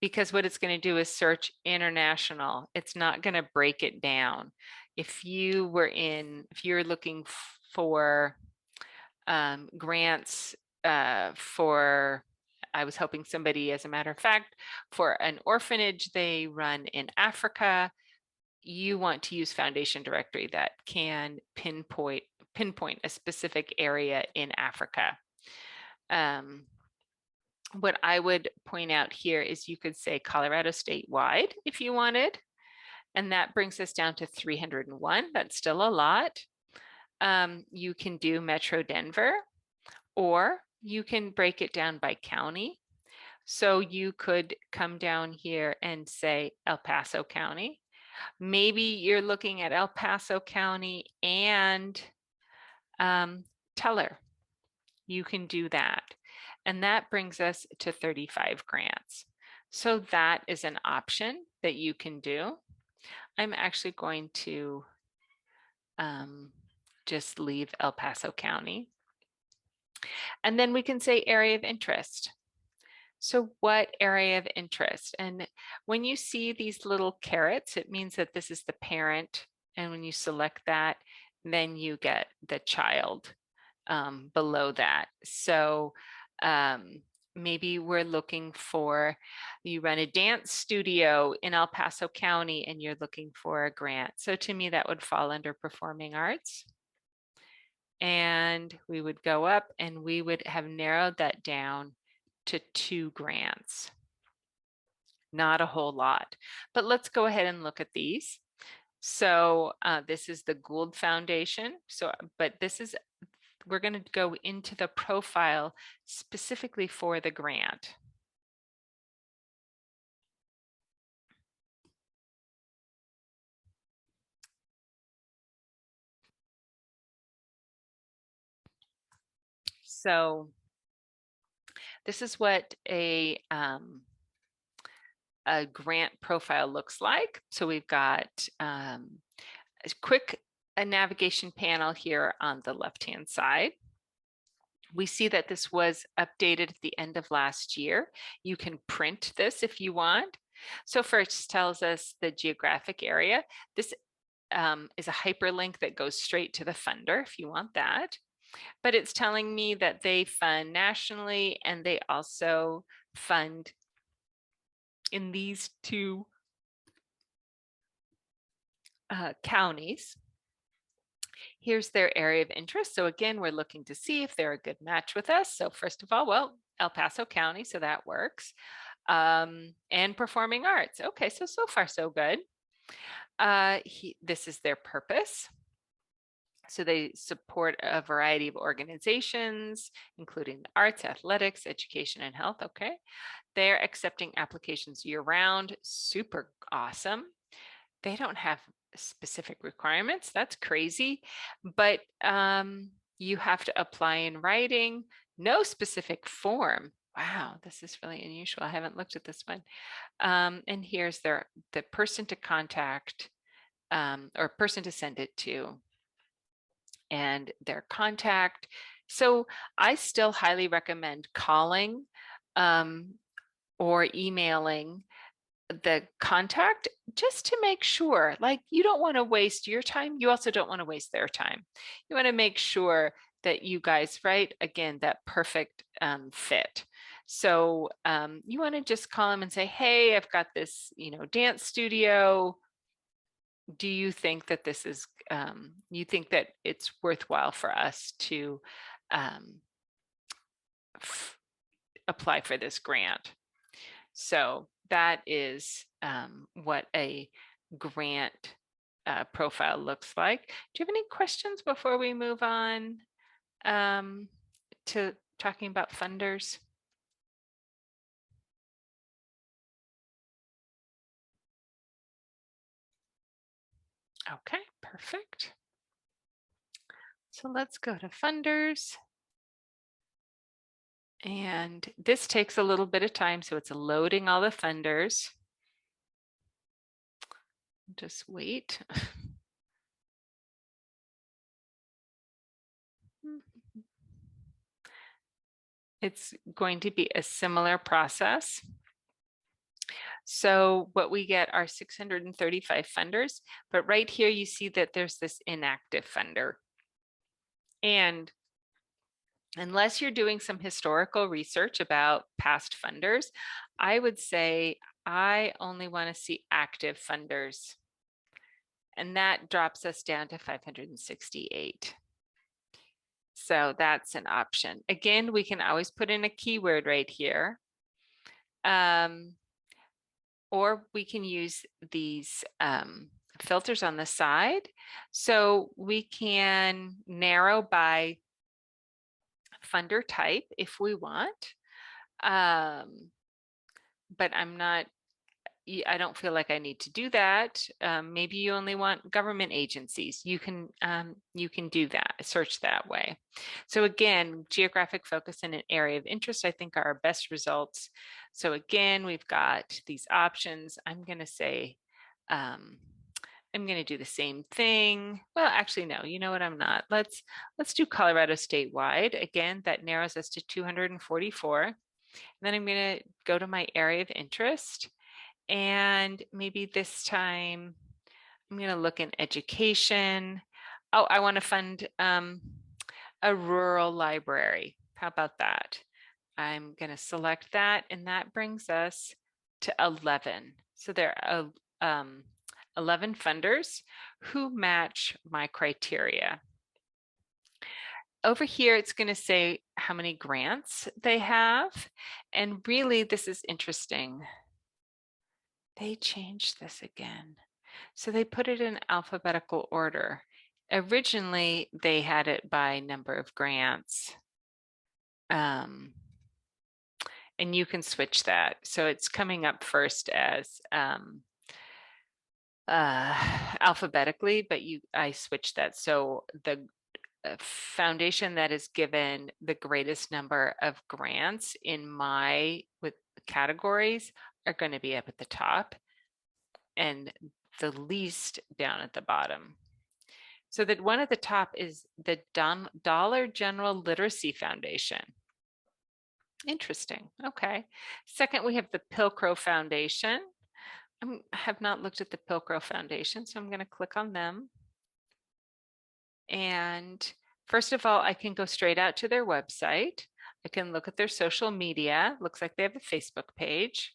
Because what it's going to do is search international. It's not going to break it down. If you're looking for grants for, I was helping somebody, as a matter of fact, for an orphanage they run in Africa, you want to use Foundation Directory that can pinpoint a specific area in Africa. What I would point out here is you could say Colorado statewide if you wanted. And that brings us down to 301. That's still a lot. You can do Metro Denver, or you can break it down by county. So you could come down here and say El Paso County. Maybe you're looking at El Paso County and Teller. You can do that. And that brings us to 35 grants. So that is an option that you can do. I'm actually going to just leave El Paso County. And then we can say area of interest. So what area of interest? And when you see these little carrots, it means that this is the parent. And when you select that, then you get the child below that. So maybe we're looking for, you run a dance studio in El Paso County and you're looking for a grant. So to me, that would fall under performing arts. And we would go up and we would have narrowed that down to 2 grants. Not a whole lot, but let's go ahead and look at these. So this is the Gould Foundation. So, but this is, we're going to go into the profile specifically for the grant. So this is what a grant profile looks like. So we've got a quick navigation panel here on the left-hand side. We see that this was updated at the end of last year. You can print this if you want. So first tells us the geographic area. This is a hyperlink that goes straight to the funder if you want that. But it's telling me that they fund nationally and they also fund in these 2 counties. Here's their area of interest. So again, we're looking to see if they're a good match with us. So first of all, well, El Paso County, so that works. And performing arts. Okay, so far so good. This is their purpose. So they support a variety of organizations, including the arts, athletics, education, and health. Okay. They're accepting applications year round. Super awesome. They don't have specific requirements. That's crazy. But you have to apply in writing, no specific form. Wow, this is really unusual. I haven't looked at this one. And here's the person to contact or person to send it to and their contact. So I still highly recommend calling or emailing the contact just to make sure, like, you don't want to waste your time. You also don't want to waste their time. You want to make sure that you guys, right, again, that perfect fit. So you want to just call them and say, hey, I've got this, dance studio. Do you think that this is, you think that it's worthwhile for us to apply for this grant? So that is what a grant profile looks like. Do you have any questions before we move on to talking about funders? Okay, perfect. So let's go to funders. And this takes a little bit of time, so it's loading all the funders. Just wait. It's going to be a similar process. So what we get are 635 funders, but right here you see that there's this inactive funder. And unless you're doing some historical research about past funders, I would say I only want to see active funders. And that drops us down to 568. So that's an option. Again, we can always put in a keyword right here. or we can use these filters on the side. So we can narrow by funder type if we want. But I don't feel like I need to do that. Maybe you only want government agencies. You can do that, search that way. So again, geographic focus and an area of interest, I think, are our best results. So again, we've got these options. I'm going to say, I'm going to do the same thing. Well, actually, no, you know what? I'm not. Let's do Colorado statewide. Again, that narrows us to 244. And then I'm going to go to my area of interest. And maybe this time I'm going to look in education. Oh, I want to fund a rural library. How about that? I'm going to select that, and that brings us to 11. So there are 11 funders who match my criteria. Over here, it's going to say how many grants they have. And really, this is interesting. They changed this again. So they put it in alphabetical order. Originally, they had it by number of grants. And you can switch that. So it's coming up first as alphabetically, but I switched that. So the foundation that is given the greatest number of grants in my with categories are going to be up at the top and the least down at the bottom. So that one at the top is the Dollar General Literacy Foundation. Interesting. Okay. Second, we have the Pilcrow Foundation. I have not looked at the Pilcrow Foundation, so I'm going to click on them. And first of all, I can go straight out to their website. I can look at their social media. Looks like they have a Facebook page.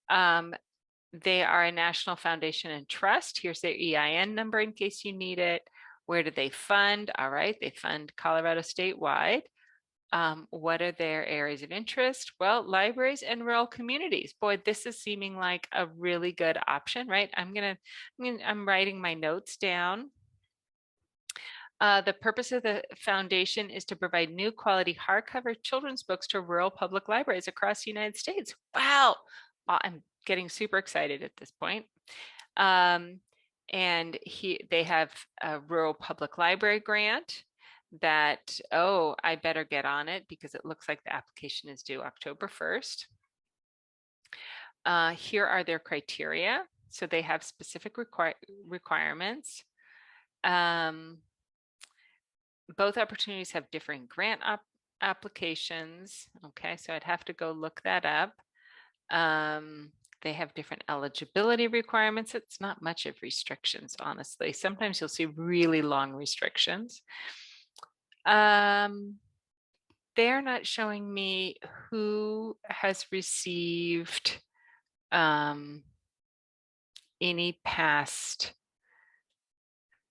They are a national foundation and trust. Here's their EIN number in case you need it. Where do they fund? All right, they fund Colorado statewide. What are their areas of interest? Well, libraries and rural communities. Boy, this is seeming like a really good option, right? I'm writing my notes down. The purpose of the foundation is to provide new quality hardcover children's books to rural public libraries across the United States. Wow, I'm getting super excited at this point. And they have a rural public library grant that, oh, I better get on it because it looks like the application is due October 1st. Here are their criteria. So they have specific requirements. Both opportunities have different grant applications. Okay, so I'd have to go look that up. They have different eligibility requirements. It's not much of restrictions, honestly. Sometimes you'll see really long restrictions. They're not showing me who has received any past,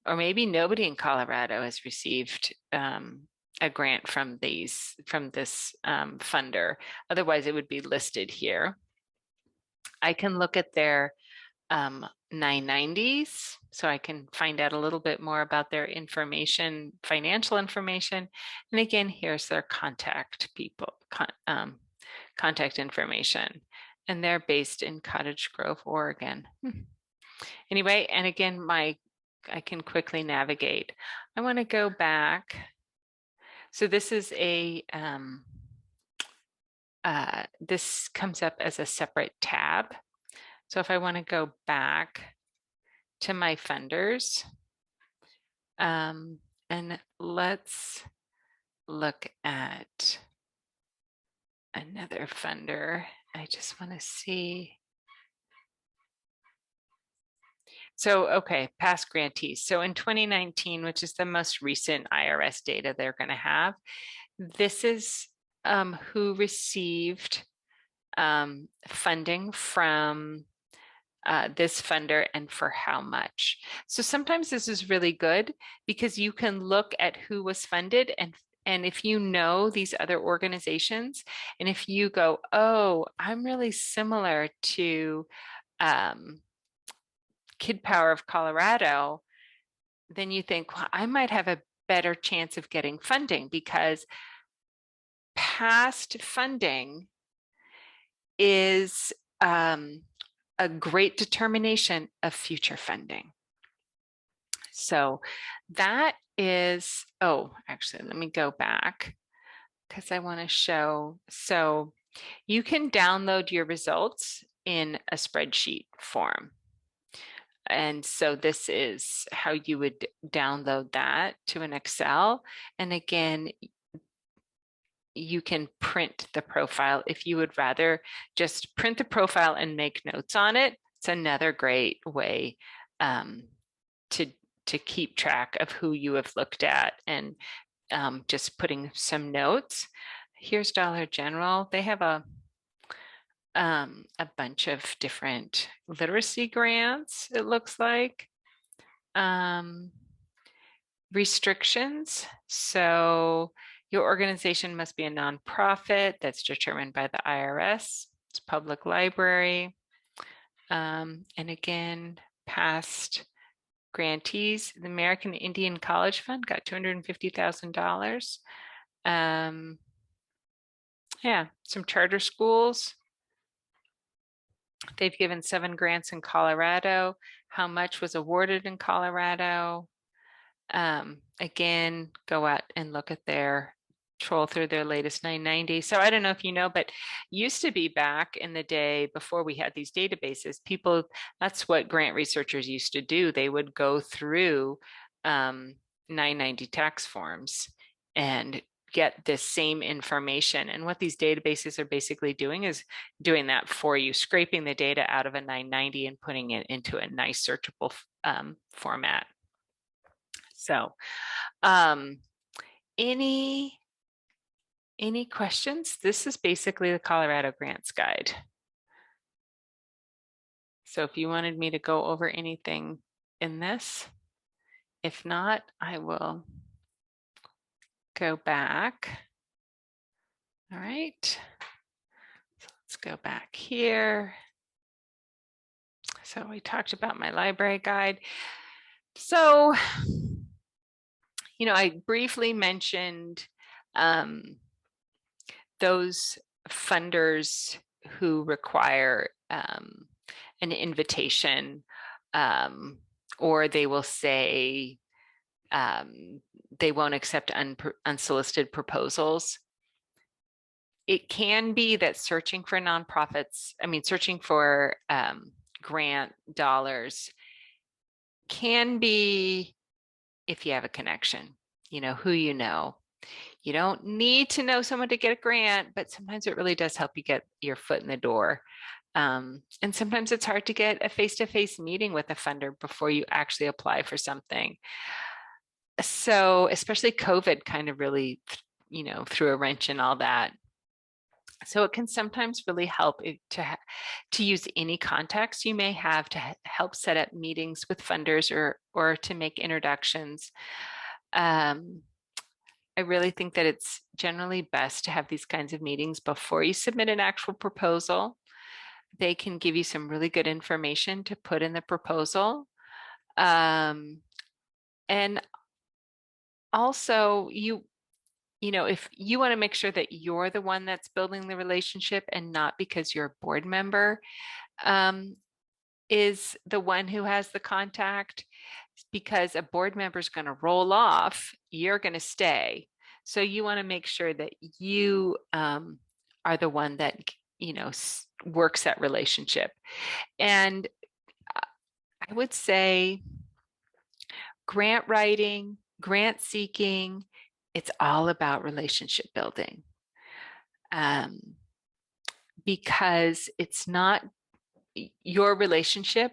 or maybe nobody in Colorado has received a grant from this funder. Otherwise, it would be listed here. I can look at their 990s, so I can find out a little bit more about their information, financial information. And again, here's their contact information. And they're based in Cottage Grove, Oregon. Anyway, and again, I can quickly navigate. I want to go back. So this is this comes up as a separate tab. So if I want to go back to my funders, and let's look at another funder. I just want to see. So, okay, past grantees. So in 2019, which is the most recent IRS data they're going to have, this is who received funding from this funder and for how much. So sometimes this is really good because you can look at who was funded And if you know these other organizations, and if you go, oh, I'm really similar to Kid Power of Colorado, then you think, well, I might have a better chance of getting funding because past funding is a great determination of future funding. So that is, oh, actually, let me go back because I want to show. So you can download your results in a spreadsheet form. And so this is how you would download that to an Excel. And again, you can print the profile if you would rather just print the profile and make notes on it. It's another great way to keep track of who you have looked at and just putting some notes. Here's Dollar General. They have a bunch of different literacy grants, it looks like. Restrictions. So your organization must be a nonprofit that's determined by the IRS. It's public library. And again, past grantees, the American Indian College Fund got $250,000. Yeah, some charter schools. They've given 7 grants in Colorado. How much was awarded in Colorado? Again, go out and look at troll through their latest 990. So I don't know if you know, but used to be back in the day before we had these databases, that's what grant researchers used to do. They would go through 990 tax forms and get this same information. And what these databases are basically doing is doing that for you, scraping the data out of a 990 and putting it into a nice searchable format. So any questions? This is basically the Colorado Grants Guide. So if you wanted me to go over anything in this, if not, I will go back. All right, so let's go back here. So we talked about my library guide. So, I briefly mentioned those funders who require an invitation, or they will say they won't accept unsolicited proposals. It can be that searching for nonprofits, searching for grant dollars can be if you have a connection, who you know. You don't need to know someone to get a grant, but sometimes it really does help you get your foot in the door. And sometimes it's hard to get a face-to-face meeting with a funder before you actually apply for something. So especially COVID kind of really, threw a wrench in all that. So it can sometimes really help to use any context you may have to help set up meetings with funders or to make introductions. I really think that it's generally best to have these kinds of meetings before you submit an actual proposal. They can give you some really good information to put in the proposal. And also if you want to make sure that you're the one that's building the relationship and not because your board member is the one who has the contact, because a board member is going to roll off, you're going to stay. So you want to make sure that you are the one that, works that relationship. And I would say grant writing, grant seeking, it's all about relationship building. Because it's not your relationship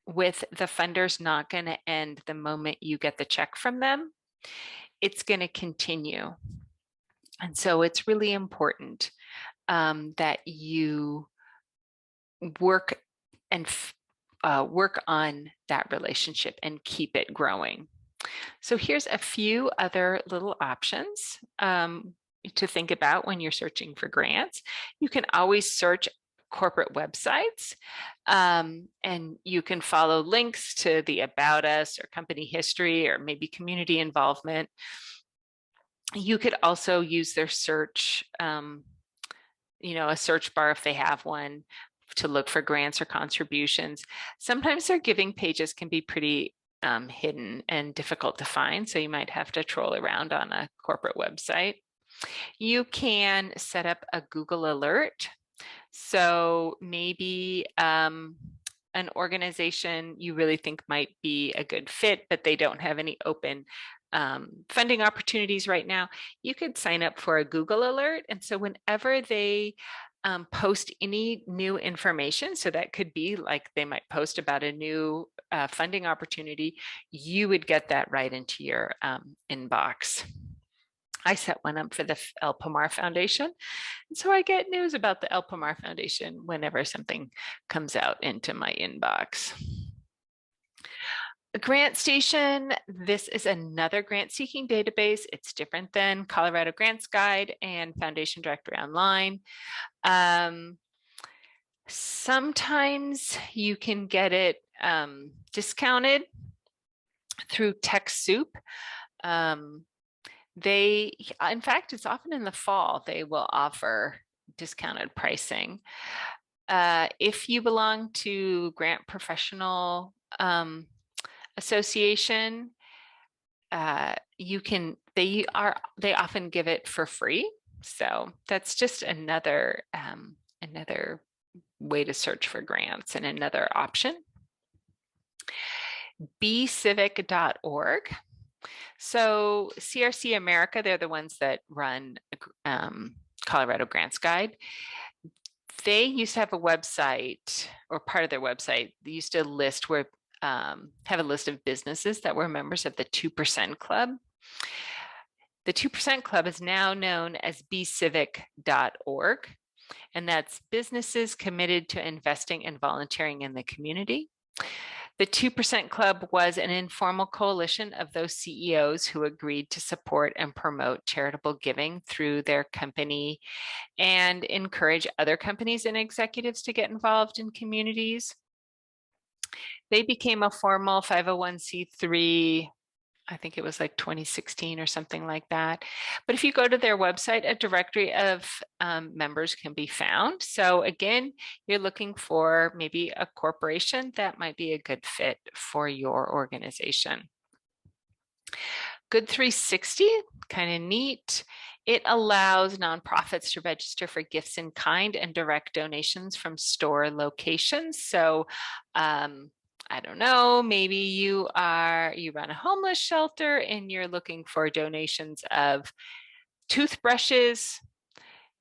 with the funders not going to end the moment you get the check from them. It's going to continue. And so it's really important that you work and work on that relationship and keep it growing. So here's a few other little options to think about when you're searching for grants. You can always search corporate websites, and you can follow links to the About Us or company history or maybe community involvement. You could also use their search, a search bar if they have one, to look for grants or contributions. Sometimes their giving pages can be pretty hidden and difficult to find, so you might have to troll around on a corporate website. You can set up a Google alert. So maybe an organization you really think might be a good fit, but they don't have any open funding opportunities right now. You could sign up for a Google alert. And so whenever they post any new information, so that could be like they might post about a new funding opportunity, you would get that right into your inbox. I set one up for the El Pomar Foundation. And so I get news about the El Pomar Foundation whenever something comes out into my inbox. A Grant Station, this is another grant seeking database. It's different than Colorado Grants Guide and Foundation Directory Online. Sometimes you can get it discounted through TechSoup. In fact, it's often in the fall, they will offer discounted pricing. If you belong to Grant Professional Association, they often give it for free. So that's just another way to search for grants and another option. bcivic.org. So CRC America, they're the ones that run Colorado Grants Guide. They used to have a website, or part of their website, they used to list where have a list of businesses that were members of the 2% Club. The 2% Club is now known as bcivic.org, and that's businesses committed to investing and volunteering in the community. The 2% Club was an informal coalition of those CEOs who agreed to support and promote charitable giving through their company and encourage other companies and executives to get involved in communities. They became a formal 501c3, I think it was like 2016 or something like that. But if you go to their website, a directory of members can be found. So again, you're looking for maybe a corporation that might be a good fit for your organization. Good 360, kind of neat. It allows nonprofits to register for gifts in kind and direct donations from store locations. So I don't know, maybe you run a homeless shelter and you're looking for donations of toothbrushes.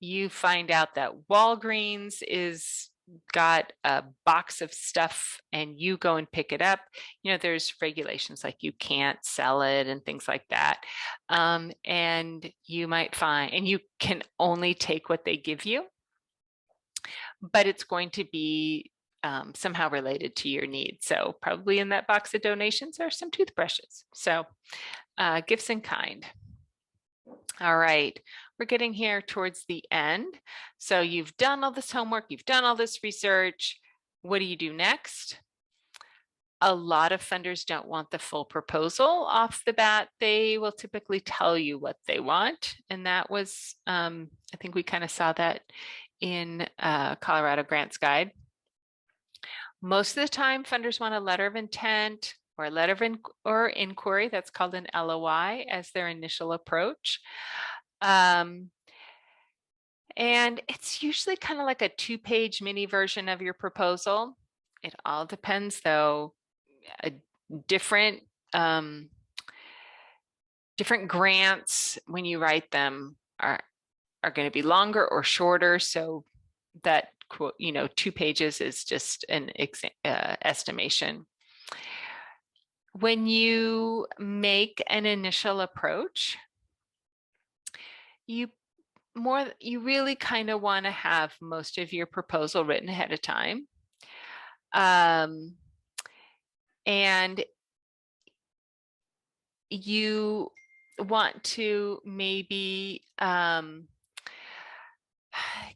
You find out that Walgreens is got a box of stuff and you go and pick it up. There's regulations like you can't sell it and things like that. And you might find, and you can only take what they give you, but it's going to be somehow related to your needs. So probably in that box of donations are some toothbrushes. So gifts in kind. All right, we're getting here towards the end. So you've done all this homework, you've done all this research. What do you do next? A lot of funders don't want the full proposal off the bat. They will typically tell you what they want. And that was, I think we kind of saw that in Colorado Grants Guide. Most of the time, funders want a letter of intent or a letter of inquiry, that's called an LOI, as their initial approach. And it's usually kind of like a 2-page mini version of your proposal. It all depends, though. Different grants, when you write them, are going to be longer or shorter. So that quote, 2 pages is just an estimation. When you make an initial approach, you really kind of want to have most of your proposal written ahead of time. And you want to maybe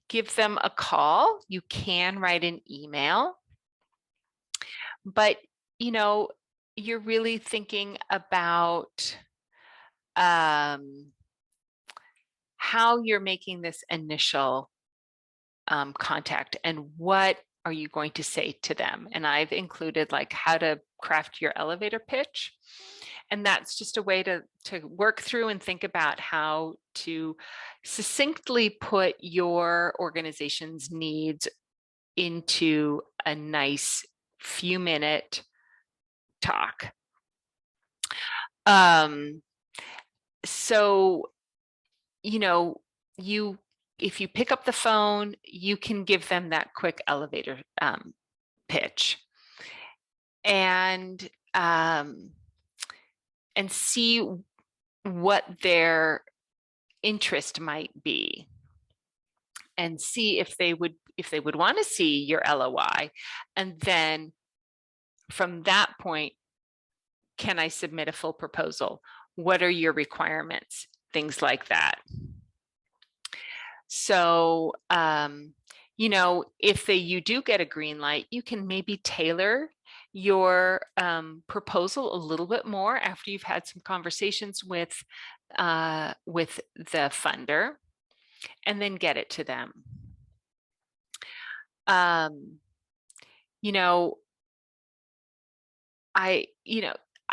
give them a call. You can write an email, but you're really thinking about how you're making this initial contact and what are you going to say to them. And I've included like how to craft your elevator pitch. And that's just a way to work through and think about how to succinctly put your organization's needs into a nice few minute talk. So, if you pick up the phone, you can give them that quick elevator pitch and see what their interest might be and see if they would want to see your LOI. And then from that point, can I submit a full proposal? What are your requirements? Things like that. So, if you do get a green light, you can maybe tailor your proposal a little bit more after you've had some conversations with the funder, and then get it to them. I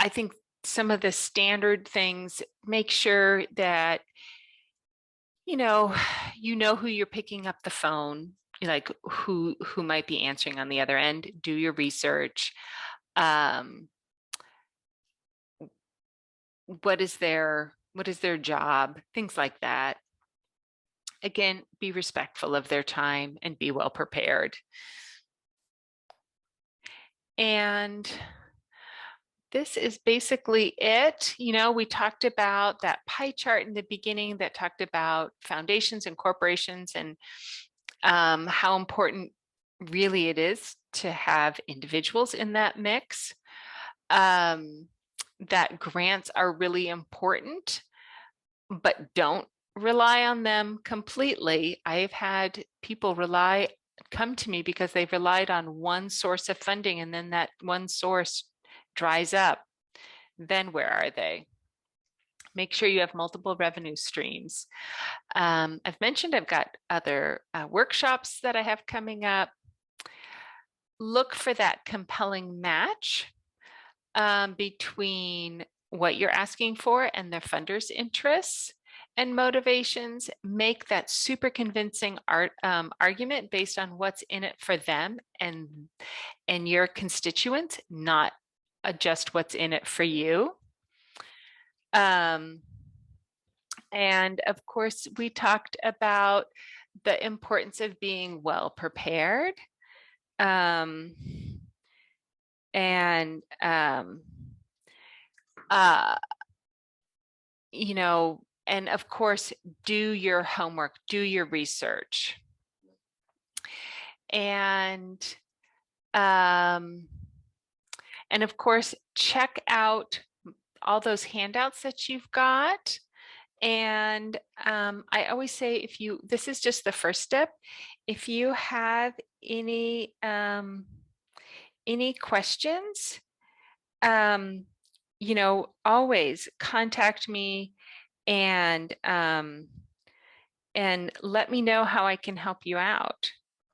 think some of the standard things, make sure that you know who you're picking up the phone, like who might be answering on the other end. Do your research. What is their job? Things like that. Again, be respectful of their time and be well prepared. And this is basically it. We talked about that pie chart in the beginning that talked about foundations and corporations and how important really it is to have individuals in that mix. That grants are really important, but don't rely on them completely. I've had people come to me because they've relied on one source of funding, and then that one source dries up. Then where are they? Make sure you have multiple revenue streams. I've mentioned I've got other workshops that I have coming up. Look for that compelling match between what you're asking for and the funder's interests and motivations. Make that super convincing argument based on what's in it for them and your constituents, not just what's in it for you. And of course, we talked about the importance of being well prepared. And of course, do your homework, do your research. And of course, check out all those handouts that you've got. And I always say, this is just the first step. If you have any questions, always contact me and let me know how I can help you out.